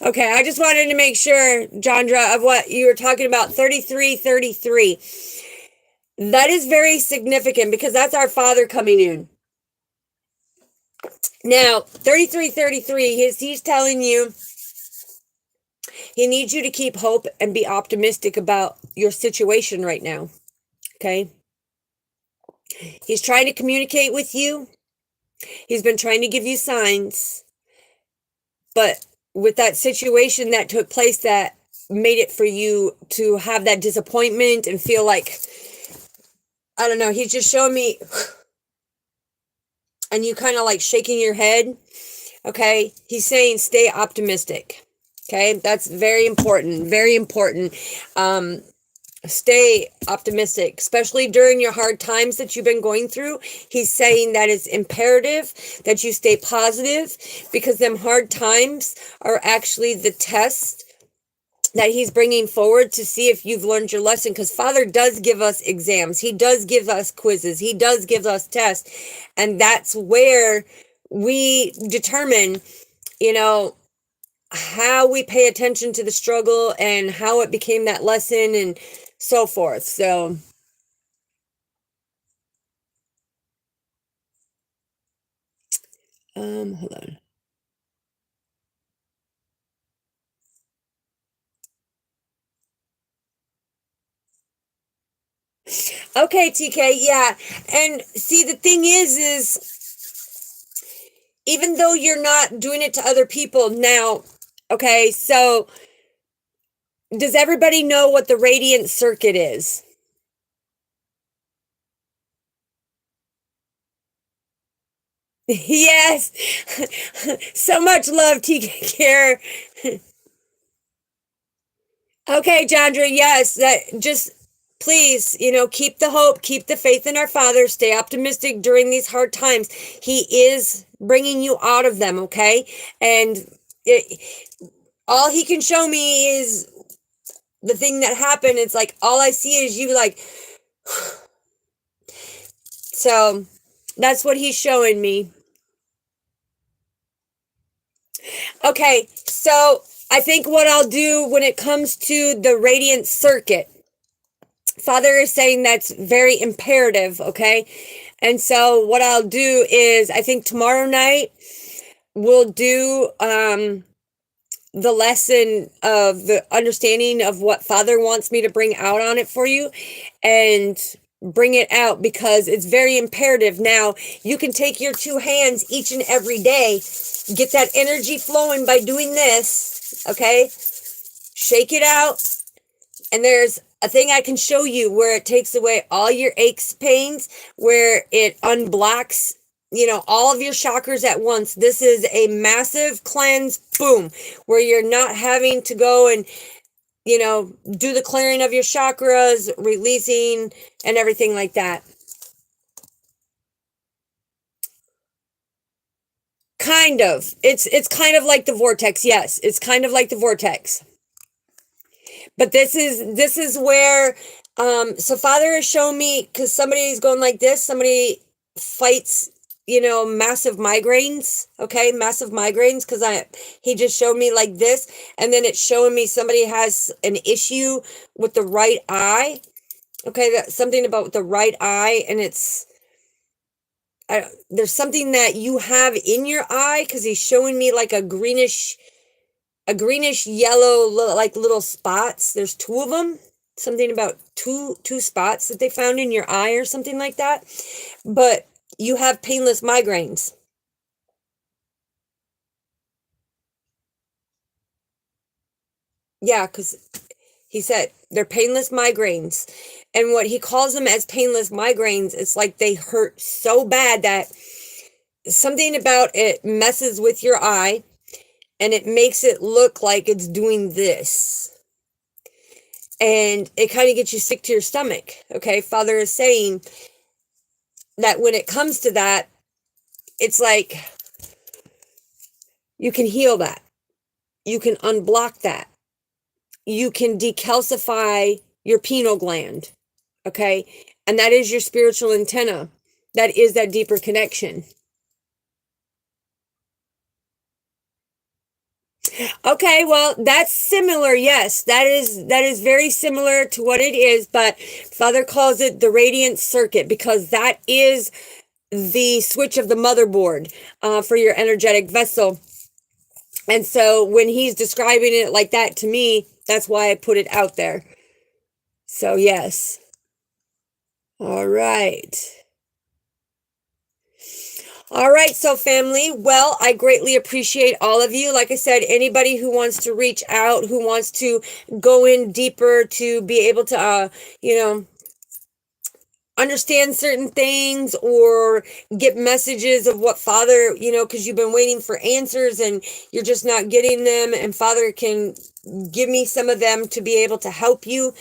Okay. I just wanted to make sure, Jandra, of what you were talking about. 3333. That is very significant because that's our Father coming in. Now, 3333, he's telling you he needs you to keep hope and be optimistic about your situation right now. Okay. He's trying to communicate with you. He's been trying to give you signs. But with that situation that took place that made it for you to have that disappointment and feel like, I don't know, he's just showing me, and you kind of like shaking your head. Okay. He's saying stay optimistic. Okay. That's very important. Very important. Stay optimistic, especially during your hard times that you've been going through. He's saying that it's imperative that you stay positive because them hard times are actually the test that he's bringing forward to see if you've learned your lesson, because Father does give us exams. He does give us quizzes. He does give us tests. And that's where we determine, you know, how we pay attention to the struggle and how it became that lesson and so forth. So hold on. Okay, TK, yeah. And see, the thing is even though you're not doing it to other people now, okay, so does everybody know what the radiant circuit is? Yes. So much love, TK Care. Okay, Jandra, yes, that just please, keep the hope, keep the faith in our Father, stay optimistic during these hard times. He is bringing you out of them, okay? And all he can show me is the thing that happened. It's like all I see is you like so that's what he's showing me. Okay, so I think what I'll do when it comes to the radiant circuit, Father is saying that's very imperative, okay? And so what I'll do is I think tomorrow night we'll do the lesson of the understanding of what Father wants me to bring out on it for you and bring it out because it's very imperative. Now, you can take your two hands each and every day, get that energy flowing by doing this, okay? Shake it out. And there's a thing I can show you where it takes away all your aches, pains, where it unblocks, all of your chakras at once. This is a massive cleanse, boom, where you're not having to go and, do the clearing of your chakras, releasing and everything like that. Kind of. It's kind of like the vortex. Yes, it's kind of like the vortex. But this is where so Father has shown me, because somebody's going like this, somebody fights, massive migraines, okay, massive migraines, because he just showed me like this, and then it's showing me somebody has an issue with the right eye, okay, that's something about the right eye, and there's something that you have in your eye, because he's showing me like a greenish yellow, like little spots. There's two of them, something about two spots that they found in your eye or something like that. But you have painless migraines. Yeah, because he said they're painless migraines. And what he calls them as painless migraines, it's like they hurt so bad that something about it messes with your eye and it makes it look like it's doing this. And it kind of gets you sick to your stomach. Okay, Father is saying that when it comes to that, it's like you can heal that. You can unblock that. You can decalcify your pineal gland. Okay, and that is your spiritual antenna. That is that deeper connection. Okay, well, that's similar. Yes, that is very similar to what it is, but Father calls it the radiant circuit because that is the switch of the motherboard for your energetic vessel. And so when he's describing it like that to me, that's why I put it out there. So yes. All right. All right, so family, well, I greatly appreciate all of you. Like I said, anybody who wants to reach out, who wants to go in deeper to be able to, understand certain things or get messages of what Father, because you've been waiting for answers and you're just not getting them, and Father can give me some of them to be able to help you.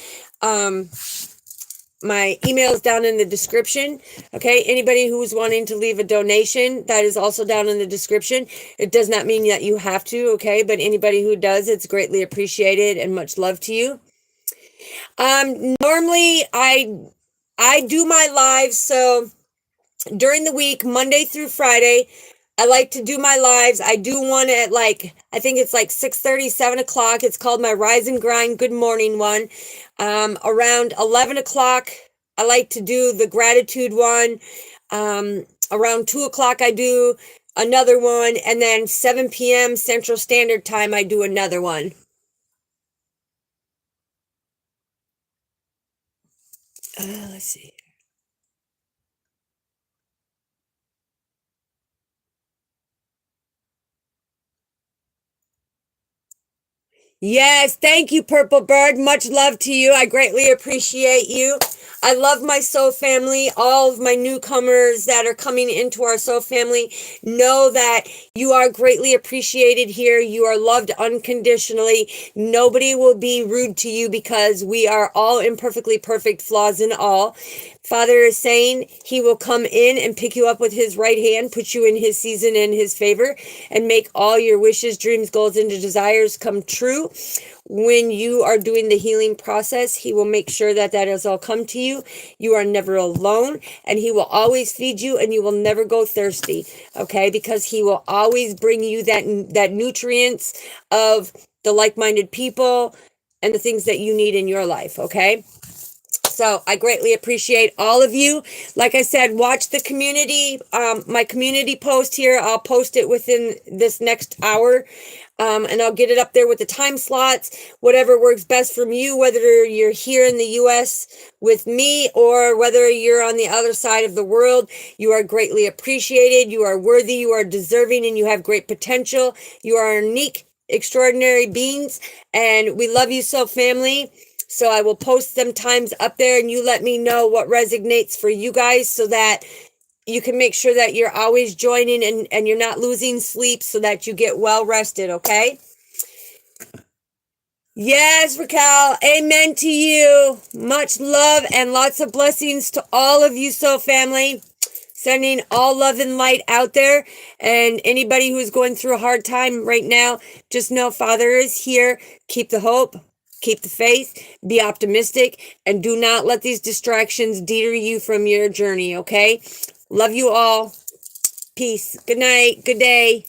My email is down in the description. Okay, anybody who's wanting to leave a donation, that is also down in the description. It does not mean that you have to, okay, but anybody who does, it's greatly appreciated and much love to you. Normally I do my lives, so during the week, Monday through Friday, I like to do my lives. I do one at I think it's like 6:30, 7 o'clock. It's called my Rise and Grind Good Morning one. Around 11 o'clock, I like to do the gratitude one. Around 2 o'clock, I do another one. And then 7 p.m. Central Standard Time, I do another one. Let's see. Yes, thank you, Purple Bird. Much love to you. I greatly appreciate you. I love my soul family. All of my newcomers that are coming into our soul family, know that you are greatly appreciated here. You are loved unconditionally. Nobody will be rude to you because we are all imperfectly perfect, flaws and all. Father is saying he will come in and pick you up with his right hand, put you in his season in his favor, and make all your wishes, dreams, goals, and desires come true. When you are doing the healing process, he will make sure that that has all come to you. You are never alone, and he will always feed you, and you will never go thirsty, okay? Because he will always bring you that nutrients of the like-minded people and the things that you need in your life, okay? So I greatly appreciate all of you. Like I said, watch the community, my community post here. I'll post it within this next hour. And I'll get it up there with the time slots, whatever works best from you, whether you're here in the US with me or whether you're on the other side of the world. You are greatly appreciated. You are worthy. You are deserving, and you have great potential. You are unique, extraordinary beings, and we love you so, family. So I will post them times up there, and you let me know what resonates for you guys so that you can make sure that you're always joining and you're not losing sleep so that you get well rested, okay? Yes, Raquel. Amen to you. Much love and lots of blessings to all of you, soul family. Sending all love and light out there. And anybody who's going through a hard time right now, just know Father is here. Keep the hope. Keep the faith, be optimistic, and do not let these distractions deter you from your journey, okay? Love you all. Peace. Good night. Good day.